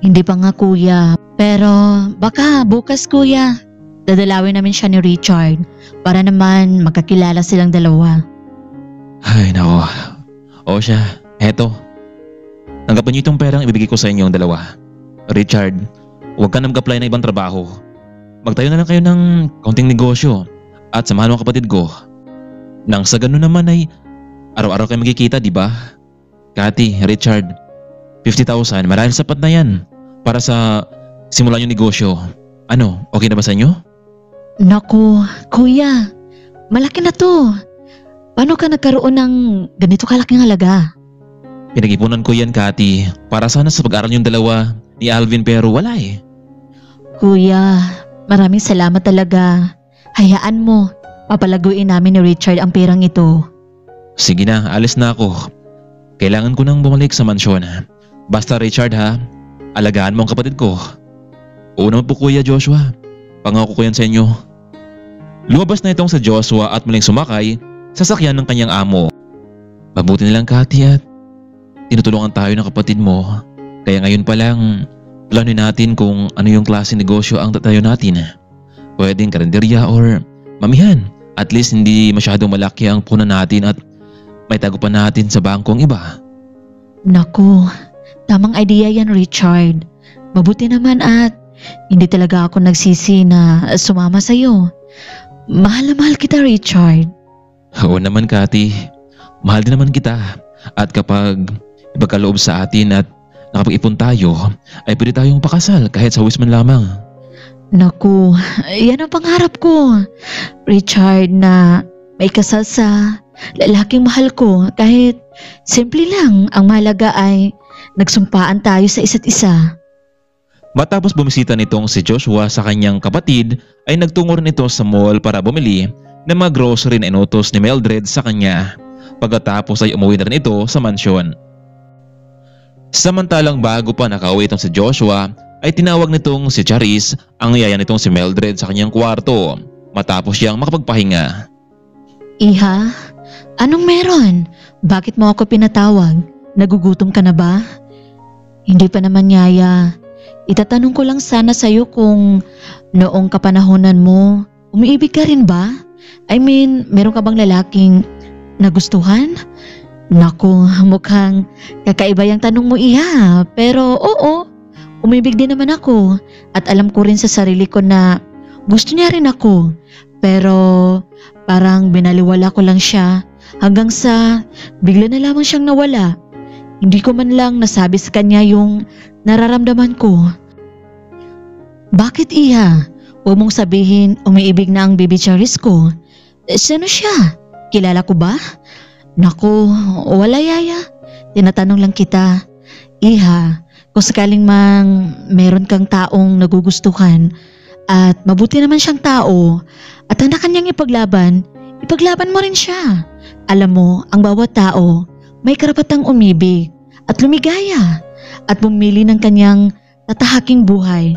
[SPEAKER 2] Hindi pa nga kuya, pero baka bukas kuya. Dadalawin namin siya ni Richard para naman magkakilala silang dalawa.
[SPEAKER 1] Ay nako. O siya, eto. Tanggapin niyo itong perang ibibigay ko sa inyong dalawa. Richard, huwag ka na mag-apply na ibang trabaho. Magtayo na lang kayo ng kaunting negosyo at samahan mo ang kapatid ko. Nang sa ganun naman ay araw-araw kayo magkikita, di ba? Kati, Richard, 50,000, marahil sapat na yan para sa simulan yung negosyo. Ano, okay na ba sa inyo?
[SPEAKER 2] Naku, kuya, malaki na to. Paano ka nagkaroon ng ganito kalaking halaga?
[SPEAKER 1] Pinag-ipunan ko yan, Kati, para sana sa pag-aaral yung dalawa ni Alvin pero wala eh.
[SPEAKER 2] Kuya, maraming salamat talaga. Hayaan mo, papalaguin namin ni Richard ang perang ito.
[SPEAKER 1] Sige na, alis na ako. Kailangan ko nang bumalik sa mansyon. Basta Richard ha, alagaan mo ang kapatid ko. Oo naman po Kuya Joshua, pangako ko yan sa inyo. Lumabas na itong sa Joshua at muling sumakay sa sakyan ng kanyang amo. Mabuti nilang Kati at tinutulungan tayo ng kapatid mo. Kaya ngayon pa lang, planin natin kung ano yung klase negosyo ang tatayo natin. Pwedeng karinderya or mamihan. At least hindi masyadong malaki ang punan natin at may tago pa natin sa bangkong iba.
[SPEAKER 2] Naku, tamang idea yan Richard. Mabuti naman at hindi talaga ako nagsisi na sumama sa'yo. Mahal na mahal kita Richard.
[SPEAKER 1] Oo naman Kati, mahal din naman kita. At kapag ipagkaloob sa atin at nakapag-ipon tayo, ay pwede tayong pakasal kahit sa huwis man lamang.
[SPEAKER 2] Naku, yan ang pangarap ko. Richard, na may kasal sa lalaking mahal ko kahit simple lang, ang mahalaga ay nagsumpaan tayo sa isa't isa.
[SPEAKER 1] Matapos bumisita nitong si Joshua sa kanyang kapatid ay nagtungo rin ito sa mall para bumili ng mga grocery na inutos ni Mildred sa kanya. Pagkatapos ay umuwi na rin ito sa mansyon. Samantalang bago pa nakauwi itong si Joshua ay tinawag nitong si Charis ang yaya nitong si Mildred sa kanyang kwarto matapos siyang makapagpahinga.
[SPEAKER 2] Iha, anong meron? Bakit mo ako pinatawag? Nagugutom ka na ba? Hindi pa naman yaya. Itatanong ko lang sana sa'yo kung noong kapanahonan mo, umiibig ka rin ba? I mean, meron ka bang lalaking nagustuhan? Naku, mukhang kakaiba yung tanong mo Iha. Pero oo, umibig din naman ako. At alam ko rin sa sarili ko na gusto niya rin ako. Pero parang binaliwala ko lang siya hanggang sa bigla na lamang siyang nawala. Hindi ko man lang nasabi sa kanya yung nararamdaman ko. Bakit Iha? Huwag mong sabihin umiibig na ang baby Charis ko. Sino siya? Kilala ko ba? Naku, wala yaya. Tinatanong lang kita. Iha, Kung sakaling mang meron kang taong nagugustuhan at mabuti naman siyang tao at handa kanyang ipaglaban mo rin siya. Alam mo, ang bawat tao may karapatang umibig at lumigaya at bumili ng kanyang tatahaking buhay.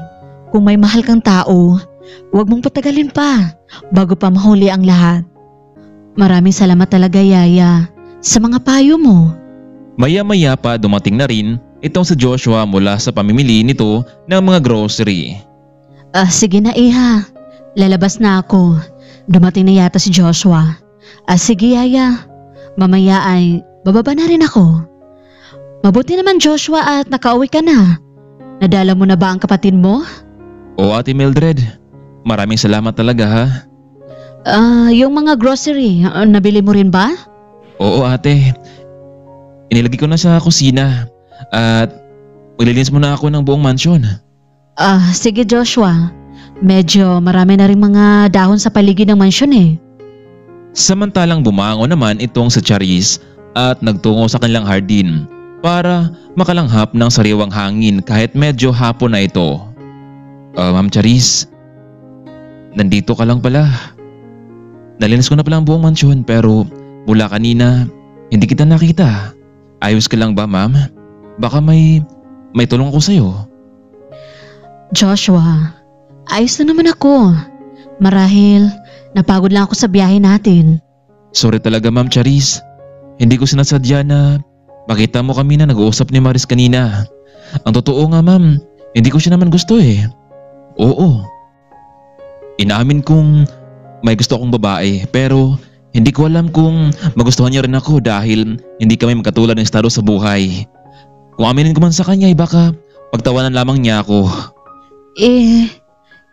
[SPEAKER 2] Kung may mahal kang tao, huwag mong patagalin pa bago pa mahuli ang lahat. Maraming salamat talaga, Yaya, sa mga payo mo.
[SPEAKER 1] Maya-maya pa dumating na rin itong si Joshua mula sa pamimili nito ng mga grocery.
[SPEAKER 2] Sige na, Iha. Lalabas na ako. Dumating na yata si Joshua. Sige, Yaya. Mamaya ay bababa na rin ako. Mabuti naman, Joshua, at nakauwi ka na. Nadala mo na ba ang kapatid mo?
[SPEAKER 1] O Ate Mildred, maraming salamat talaga ha.
[SPEAKER 2] Yung mga grocery, nabili mo rin ba?
[SPEAKER 1] Oo ate, inilagay ko na sa kusina at maglilinis muna ako ng buong mansyon.
[SPEAKER 2] Sige Joshua. Medyo marami na rin mga dahon sa paligid ng mansyon eh.
[SPEAKER 1] Samantalang bumangon naman itong si Charis at nagtungo sa kanilang hardin para makalanghap ng sariwang hangin kahit medyo hapon na ito. Ma'am Charis, nandito ka lang pala. Nalinis ko na pala ang buong mansyon pero mula kanina hindi kita nakita. Ayos ka lang ba ma'am? Baka may tulong ako sa'yo.
[SPEAKER 2] Joshua, ayos na naman ako. Marahil napagod lang ako sa biyahe natin.
[SPEAKER 1] Sorry talaga ma'am Charis. Hindi ko sinasadya na makita mo kami na nag-uusap ni Maris kanina. Ang totoo nga ma'am, hindi ko siya naman gusto eh. Oo. Inaamin kong may gusto akong babae pero hindi ko alam kung magustuhan niya rin ako dahil hindi kami magkatulad ng estado sa buhay. Kung aminin ko man sa kanya ay baka pagtawanan lamang niya ako.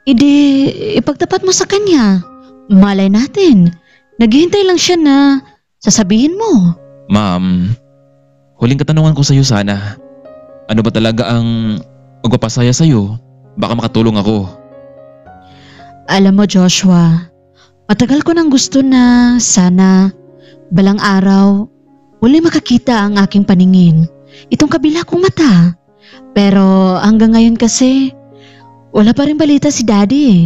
[SPEAKER 2] Ipagtapat mo sa kanya. Malay natin, naghihintay lang siya na sasabihin mo.
[SPEAKER 1] Ma'am, huling katanungan ko sa iyo sana. Ano ba talaga ang magpapasaya sa iyo? Baka makatulong ako.
[SPEAKER 2] Alam mo Joshua, matagal ko nang gusto na sana balang araw uli makakita ang aking paningin, itong kabila kong mata. Pero hanggang ngayon kasi wala pa rin balita si Daddy eh,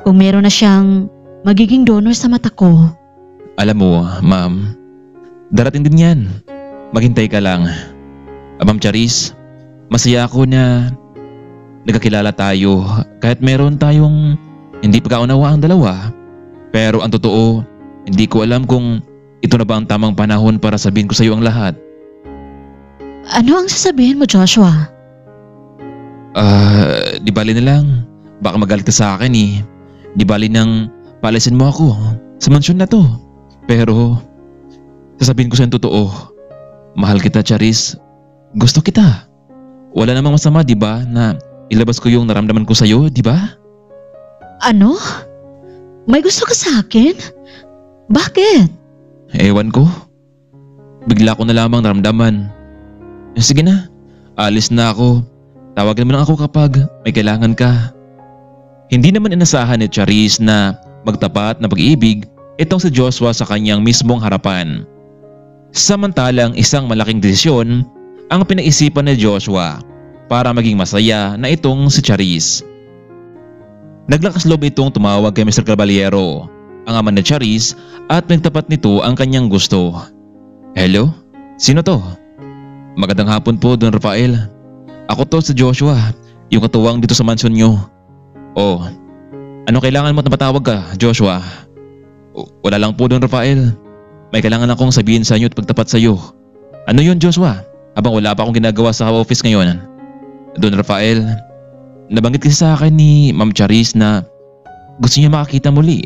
[SPEAKER 2] kung meron na siyang magiging donor sa mata ko.
[SPEAKER 1] Alam mo, ma'am, darating din yan. Maghintay ka lang. Ma'am Charis, masaya ako na nagkakilala tayo kahit meron tayong hindi pagkaunawa ang dalawa. Pero ang totoo, hindi ko alam kung ito na ba ang tamang panahon para sabihin ko sa iyo ang lahat.
[SPEAKER 2] Ano ang sasabihin mo Joshua?
[SPEAKER 1] Di bali na lang. Baka magalit ka sa akin eh. Di bali nang palisin mo ako sa mansyon na to. Pero sasabihin ko sa yung totoo. Mahal kita Charis. Gusto kita. Wala namang masama di ba na ilabas ko yung naramdaman ko sa iyo, di ba?
[SPEAKER 2] Ano? May gusto ka sa akin? Bakit?
[SPEAKER 1] Ewan ko. Bigla ko na lamang naramdaman. Sige na, alis na ako. Tawagan mo lang ako kapag may kailangan ka. Hindi naman inasahan ni Charis na magtapat na pag-ibig itong si Joshua sa kanyang mismong harapan. Samantalang isang malaking desisyon ang pinaisipan ni Joshua para maging masaya na itong si Charis. Naglakas loob itong tumawag kay Mr. Caballero, ang ama ni Charis, at pinagtapat nito ang kanyang gusto. Hello? Sino to? Magandang hapon po, Don Rafael. Ako to si Joshua, yung katuwang dito sa mansyon nyo. Oh, ano kailangan mo at napatawag ka, Joshua? Wala lang po, Don Rafael. May kailangan akong sabihin sa inyo at pagtapat sa iyo. Ano yun, Joshua? Habang wala pa akong ginagawa sa office ngayon. Don Rafael, nabanggit kasi sa akin ni Ma'am Charis na gusto niya makakita muli.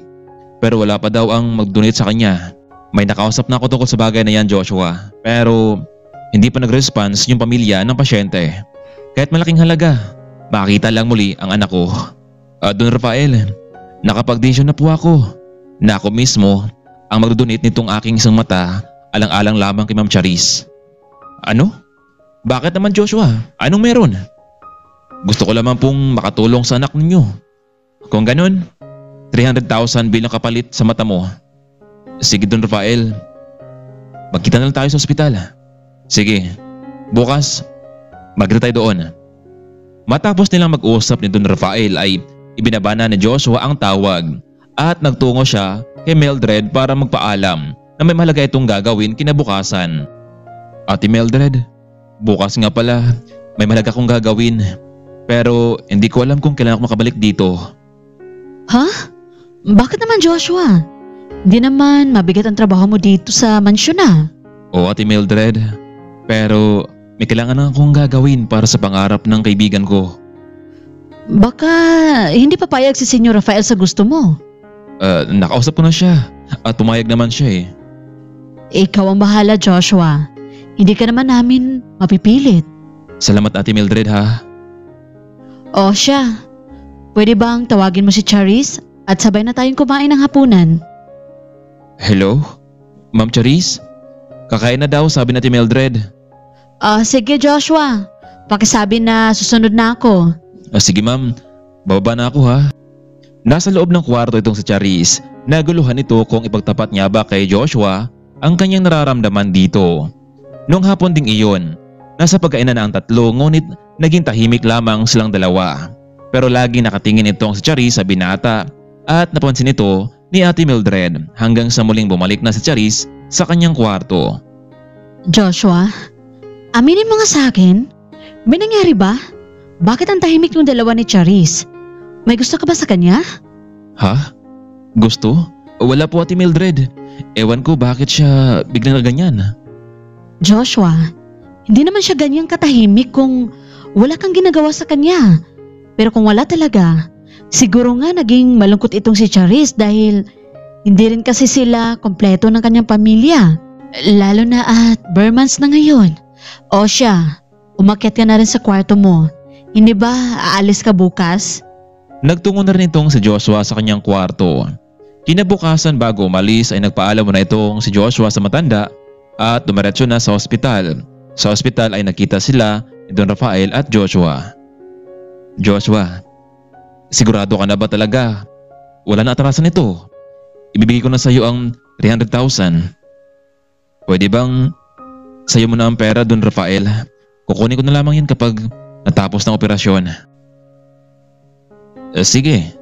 [SPEAKER 1] Pero wala pa daw ang mag-donate sa kanya. May nakausap na ako tungkol sa bagay na yan, Joshua. Pero hindi pa nag-response yung pamilya ng pasyente. Kahit malaking halaga, makakita lang muli ang anak ko. Don Rafael, nakapag-decision na po ako na ako mismo ang mag-donate nitong aking isang mata alang-alang lamang kay Ma'am Charis. Ano? Bakit naman Joshua? Anong meron? Gusto ko lamang pong makatulong sa anak ninyo. Kung ganun, 300,000 bilang kapalit sa mata mo. Sige Don Rafael, magkita na lang tayo sa ospital. Sige, bukas magkita tayo doon. Matapos nilang mag-usap ni Don Rafael ay ibinaba na ni Joshua ang tawag at nagtungo siya kay Mildred para magpaalam na may mahalaga itong gagawin kinabukasan. Ate Mildred, bukas nga pala may mahalaga kong gagawin pero hindi ko alam kung kailan ako makabalik dito.
[SPEAKER 2] Ha? Bakit naman, Joshua? Hindi naman mabigat ang trabaho mo dito sa mansyon na.
[SPEAKER 1] Oo, Ate Mildred, pero may kailangan na akong gagawin para sa pangarap ng kaibigan ko.
[SPEAKER 2] Baka hindi papayag si Senyor Rafael sa gusto mo.
[SPEAKER 1] Nakausap ko na siya at pumayag naman siya eh.
[SPEAKER 2] Ikaw ang bahala, Joshua. Hindi ka naman namin mapipilit.
[SPEAKER 1] Salamat Ate Mildred ha.
[SPEAKER 2] O siya, pwede bang tawagin mo si Charis at sabay na tayong kumain ng hapunan?
[SPEAKER 1] Hello? Ma'am Charis? Kakain na daw sabi ni Ate Mildred.
[SPEAKER 2] Sige Joshua, pakisabi na susunod na ako.
[SPEAKER 1] Sige ma'am, bababa na ako ha. Nasa loob ng kwarto itong si Charis. Naguluhan ito kung ipagtapat niya ba kay Joshua ang kanyang nararamdaman dito. Noong hapon ding iyon, nasa pagkainan na ang tatlo ngunit naging tahimik lamang silang dalawa. Pero lagi nakatingin itong si Charis sa binata at napansin ito ni Ate Mildred hanggang sa muling bumalik na si Charis sa kanyang kwarto.
[SPEAKER 2] Joshua, aminin mo nga sa akin, may nangyari ba? Bakit ang tahimik yung dalawa ni Charis? May gusto ka ba sa kanya?
[SPEAKER 1] Ha? Gusto? Wala po Ate Mildred. Ewan ko bakit siya biglang na ganyan.
[SPEAKER 2] Joshua, hindi naman siya ganyang katahimik kung wala kang ginagawa sa kanya. Pero kung wala talaga, siguro nga naging malungkot itong si Charis dahil hindi rin kasi sila kompleto ng kanyang pamilya. Lalo na at Burmans na ngayon. O siya, umakyat ka na rin sa kwarto mo. Hindi ba aalis ka bukas?
[SPEAKER 1] Nagtungo na rin itong si Joshua sa kanyang kwarto. Kinabukasan bago umalis ay nagpaalam mo na itong si Joshua sa matanda at dumiretso na sa ospital. Sa ospital ay nakita sila ni Don Rafael at Joshua. Joshua, sigurado ka na ba talaga? Wala na atrasan ito. Ibibigay ko na sa iyo ang 300,000. Pwede bang sayo mo na ang pera Don Rafael? Kukunin ko na lamang yan kapag natapos ng operasyon. Sige,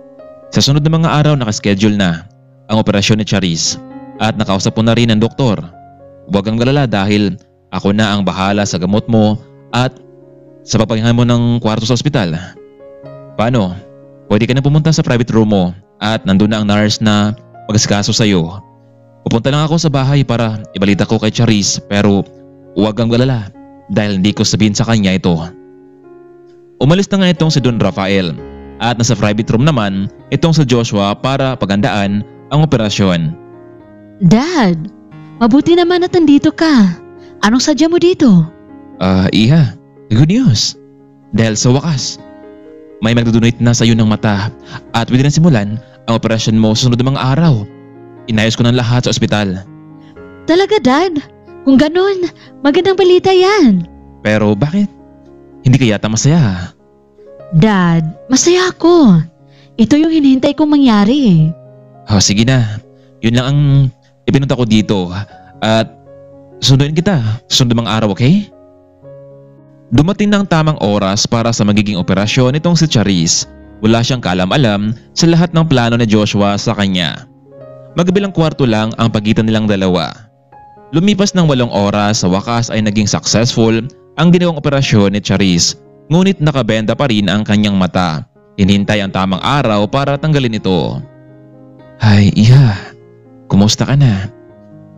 [SPEAKER 1] sa sunod na mga araw nakaschedule na ang operasyon ni Charis at nakausap ko na rin ang doktor. Huwag kang galala dahil ako na ang bahala sa gamot mo at sa papahinga mo ng kwarto sa ospital. Paano? Pwede ka na pumunta sa private room mo at nandun na ang nurse na mag-asikaso sa iyo. Pupunta lang ako sa bahay para ibalita ko kay Charis pero huwag kang galala dahil hindi ko sabihin sa kanya ito. Umalis na nga itong si Don Rafael at nasa private room naman itong si Joshua para paghandaan ang operasyon.
[SPEAKER 2] Dad, mabuti naman at nandito ka. Anong sadya mo dito?
[SPEAKER 1] Iha, good news. Dahil sa wakas, may magdodonate na sa iyo ng mata at pwede na simulan ang operasyon mo sa sunod na mga araw. Inayos ko ng lahat sa ospital.
[SPEAKER 2] Talaga Dad? Kung ganun, magandang balita yan.
[SPEAKER 1] Pero bakit? Hindi ka yata masaya?
[SPEAKER 2] Dad, masaya ako. Ito yung hinihintay kong mangyari.
[SPEAKER 1] Sige na. Yun lang ang ipinunta ko dito. At sunduin kita. Sunod mga araw, okay? Dumating na ang tamang oras para sa magiging operasyon nitong si Charis. Wala siyang kaalam-alam sa lahat ng plano ni Joshua sa kanya. Magkabilang kwarto lang ang pagitan nilang dalawa. Lumipas ng 8 oras sa wakas ay naging successful ang ginawang operasyon ni Charis. Ngunit nakabenda pa rin ang kanyang mata. Hinintay ang tamang araw para tanggalin ito. Hay, iha. Kumusta ka na?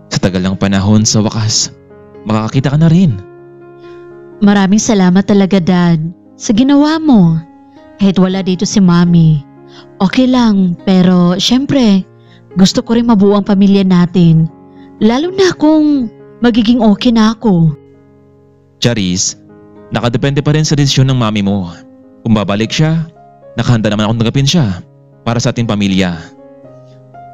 [SPEAKER 1] Sa tagal ng panahon sa wakas, makakakita ka na rin.
[SPEAKER 2] Maraming salamat talaga Dad sa ginawa mo. Kahit wala dito si Mommy. Okay lang pero syempre gusto ko rin mabuo ang pamilya natin. Lalo na kung magiging okay na ako.
[SPEAKER 1] Charis, nakadepende pa rin sa desisyon ng mami mo. Kung babalik siya, nakahanda naman akong tanggapin siya para sa ating pamilya.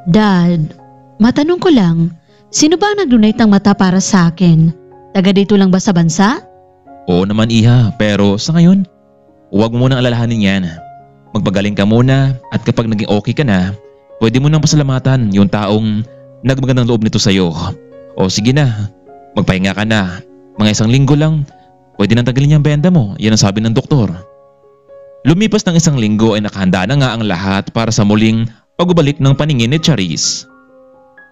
[SPEAKER 2] Dad, matanong ko lang, sino ba ang nag-donate ng mata para sa akin? Taga dito lang ba sa bansa?
[SPEAKER 1] Oo naman iha, pero sa ngayon, huwag mo munang alalahanin yan. Magpagaling ka muna at kapag naging okay ka na, pwede mo nang pasalamatan yung taong nagmagandang loob nito sa'yo. O sige na, magpahinga ka na. Mga 1 linggo lang, pwede nang tanggalin yung benda mo. Yan ang sabi ng doktor. Lumipas ng 1 linggo ay nakahanda na nga ang lahat para sa muling pagbabalik ng paningin ni Charis.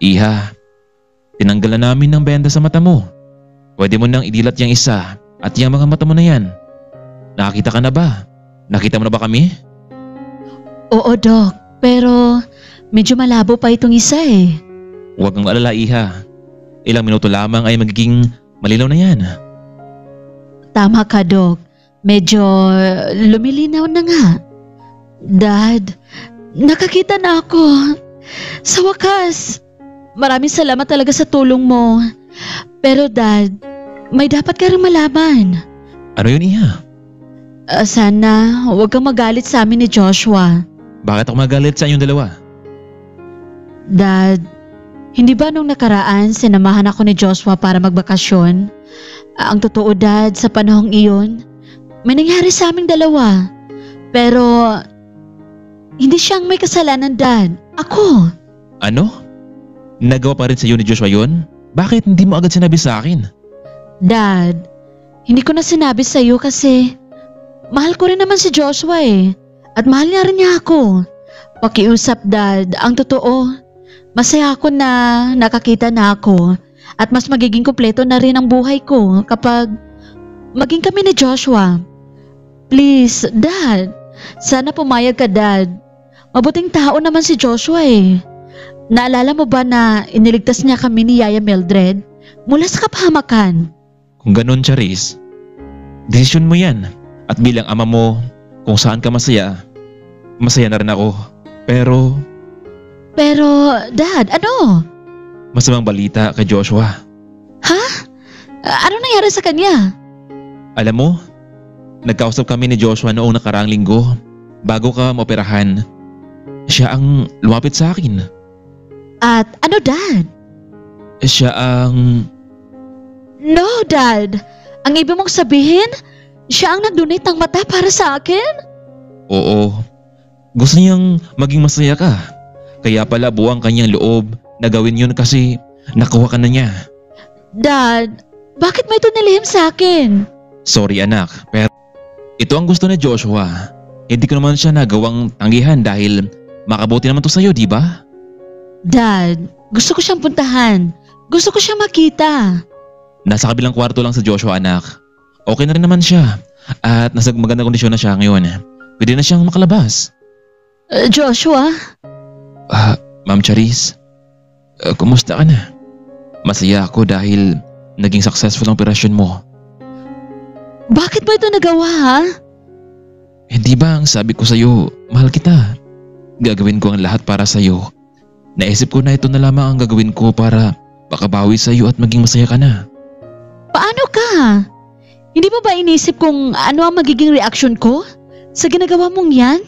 [SPEAKER 1] Iha, tinanggal na namin ng benda sa mata mo. Pwede mo nang idilat yung isa at yung mga mata mo na yan. Nakakita ka na ba? Nakita mo na ba kami?
[SPEAKER 2] Oo, Doc. Pero medyo malabo pa itong isa eh.
[SPEAKER 1] Huwag kang alala, Iha. Ilang minuto lamang ay magiging malinaw na yan.
[SPEAKER 2] Tama ka, Doc. Medyo lumilinaw na nga. Dad, nakakita na ako. Sa wakas. Maraming salamat talaga sa tulong mo. Pero Dad, may dapat ka rin malaman.
[SPEAKER 1] Ano yun, Iha?
[SPEAKER 2] Sana huwag kang magalit sa amin ni Joshua.
[SPEAKER 1] Bakit ako magalit sa inyong dalawa?
[SPEAKER 2] Dad, hindi ba nung nakaraan sinamahan ako ni Joshua para magbakasyon? Ang totoo, Dad, sa panahong iyon, may nangyari sa aming dalawa. Pero hindi siyang may kasalanan, Dad. Ako.
[SPEAKER 1] Ano? Nagawa pa rin sa iyo ni Joshua yun? Bakit hindi mo agad sinabi sa akin?
[SPEAKER 2] Dad, hindi ko na sinabi sa iyo kasi mahal ko rin naman si Joshua eh. At mahal niya rin niya ako. Pakiusap, Dad, ang totoo. Masaya ako na nakakita na ako at mas magiging kumpleto na rin ang buhay ko kapag maging kami ni Joshua. Please, Dad. Sana pumayag ka, Dad. Mabuting tao naman si Joshua eh. Naalala mo ba na iniligtas niya kami ni Yaya Mildred mula sa kapahamakan?
[SPEAKER 1] Kung ganun, Charis, desisyon mo yan. At bilang ama mo, kung saan ka masaya, masaya na rin ako. Pero,
[SPEAKER 2] Dad, ano?
[SPEAKER 1] masamang balita kay Joshua.
[SPEAKER 2] Ha? Ano nangyari sa kanya?
[SPEAKER 1] Alam mo, nagkausap kami ni Joshua noong nakaraang linggo. Bago ka maoperahan, siya ang lumapit sa akin.
[SPEAKER 2] At ano, Dad?
[SPEAKER 1] Siya ang...
[SPEAKER 2] No, Dad. Ang ibig mong sabihin, siya ang nag-donate ng mata para sa akin?
[SPEAKER 1] Oo. Gusto niyang maging masaya ka. Kaya pala buwang kanyang loob na gawin yun kasi nakuha ka na niya.
[SPEAKER 2] Dad, bakit mo ito nilihim sa akin?
[SPEAKER 1] Sorry anak, pero ito ang gusto ni Joshua. Hindi ko naman siya nagawang tanggihan dahil makabuti naman to sa'yo, di ba?
[SPEAKER 2] Dad, gusto ko siyang puntahan. Gusto ko siyang makita.
[SPEAKER 1] Nasa kabilang kwarto lang sa Joshua, anak. Okay na rin naman siya. At nasa magandang kondisyon na siya ngayon. Pwede na siyang makalabas.
[SPEAKER 2] Joshua?
[SPEAKER 1] Ma'am Charis, kumusta ka na? Masaya ako dahil naging successful ang operasyon mo.
[SPEAKER 2] Bakit mo ito nagawa, ha?
[SPEAKER 1] Hindi ba ang sabi ko sa'yo, mahal kita? Gagawin ko ang lahat para sa'yo. Naisip ko na ito na lamang ang gagawin ko para makabawi sa'yo at maging masaya ka na.
[SPEAKER 2] Paano ka? Hindi mo ba inisip kung ano ang magiging reaksyon ko sa ginagawa mong yan?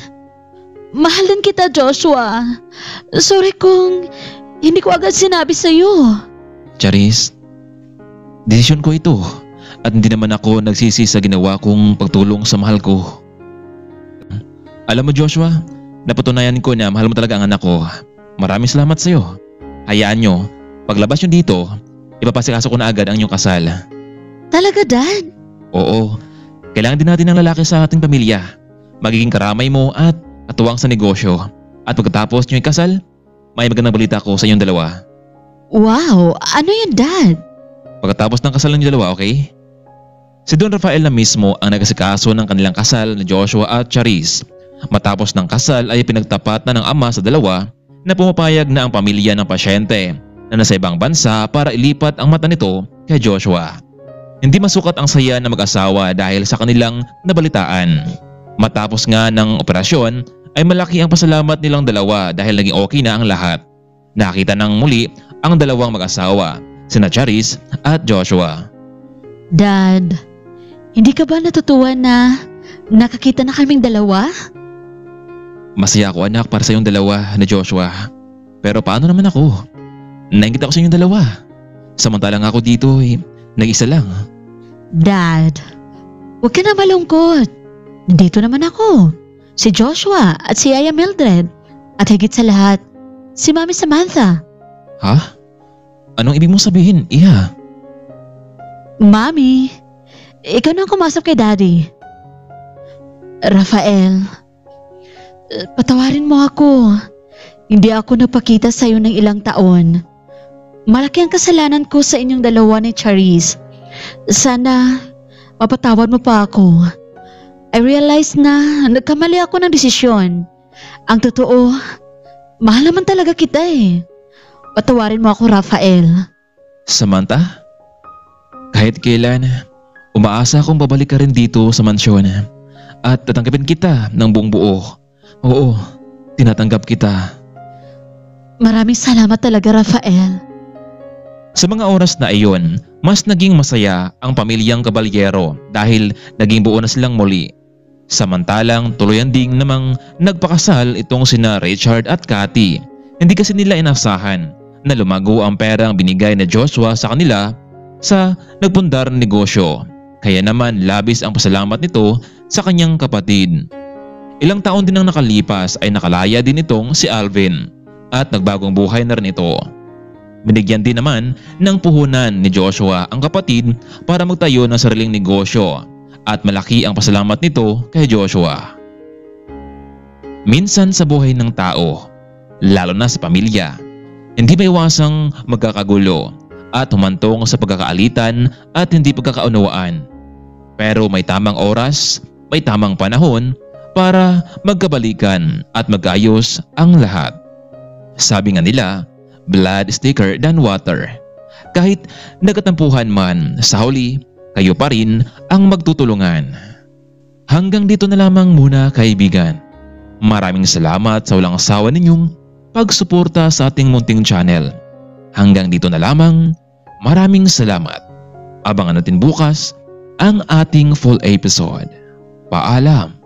[SPEAKER 2] Mahal din kita, Joshua. Sorry kung hindi ko agad sinabi sa'yo.
[SPEAKER 1] Charis, desisyon ko ito at hindi naman ako nagsisi sa ginawa kong pagtulong sa mahal ko. Alam mo, Joshua, napatunayan ko na mahal mo talaga ang anak ko. Maraming salamat sa iyo. Hayaan nyo, paglabas nyo dito, ipapasikaso ko na agad ang inyong kasal.
[SPEAKER 2] Talaga, Dad?
[SPEAKER 1] Oo, kailangan din natin ng lalaki sa ating pamilya. Magiging karamay mo at katuwang sa negosyo. At pagkatapos nyo ikasal, may magandang balita ko sa inyong dalawa.
[SPEAKER 2] Wow, ano yun, Dad?
[SPEAKER 1] Pagkatapos ng kasal ng dalawa, okay? Si Don Rafael na mismo ang nag-asikaso ng kanilang kasal na Joshua at Charis. Matapos ng kasal ay pinagtapat na ng ama sa dalawa na pumapayag na ang pamilya ng pasyente na nasa ibang bansa para ilipat ang mata nito kay Joshua. Hindi masukat ang saya ng mag-asawa dahil sa kanilang nabalitaan. Matapos nga ng operasyon ay malaki ang pasalamat nilang dalawa dahil naging okay na ang lahat. Nakita ng muli ang dalawang mag-asawa, sina Charis at Joshua.
[SPEAKER 2] Dad, hindi ka ba natutuwa na nakakita na kaming dalawa?
[SPEAKER 1] Masaya ako anak para sa iyong dalawa na Joshua. Pero paano naman ako? Nainggit ako sa inyong dalawa. Samantalang ako dito nag-isa lang.
[SPEAKER 2] Dad, huwag ka na malungkot. Nandito naman ako. Si Joshua at si Yaya Mildred. At higit sa lahat, si Mami Samantha.
[SPEAKER 1] Ha? Anong ibig mong sabihin, Iha?
[SPEAKER 2] Mami, ikaw na ang kumasap kay Daddy. Rafael, patawarin mo ako. Hindi ako napakita sa iyo ng ilang taon. Malaki ang kasalanan ko sa inyong dalawa ni Charis. Sana mapatawad mo pa ako. I realize na nagkamali ako ng desisyon. Ang totoo, mahal naman talaga kita eh. Patawarin mo ako, Rafael.
[SPEAKER 1] Samantha, kahit kailan, umaasa akong babalik ka rin dito sa mansyon at tatanggapin kita ng buong buo. Oo, tinatanggap kita.
[SPEAKER 2] Maraming salamat talaga, Rafael.
[SPEAKER 1] Sa mga oras na iyon, mas naging masaya ang pamilyang Caballero dahil naging buo na silang muli. Samantalang tuluyan ding namang nagpakasal itong sina Richard at Cathy. Hindi kasi nila inasahan na lumago ang perang binigay na Joshua sa kanila sa nagpundar ng negosyo. Kaya naman labis ang pasalamat nito sa kanyang kapatid. Ilang taon din ang nakalipas ay nakalaya din itong si Alvin at nagbagong buhay na rin ito. Binigyan din naman ng puhunan ni Joshua ang kapatid para magtayo ng sariling negosyo at malaki ang pasalamat nito kay Joshua. Minsan sa buhay ng tao, lalo na sa pamilya, hindi maiwasang magkakagulo at humantong sa pagkakaalitan at hindi pagkakaunawaan. Pero may tamang oras, may tamang panahon para magkabalikan at magayos ang lahat. Sabi nga nila, blood is thicker than water. Kahit nagkatampuhan man, sa huli, kayo pa rin ang magtutulungan. Hanggang dito na lamang muna, kaibigan. Maraming salamat sa walang asawa ninyong pagsuporta sa ating munting channel. Hanggang dito na lamang, maraming salamat. Abangan natin bukas ang ating full episode. Paalam.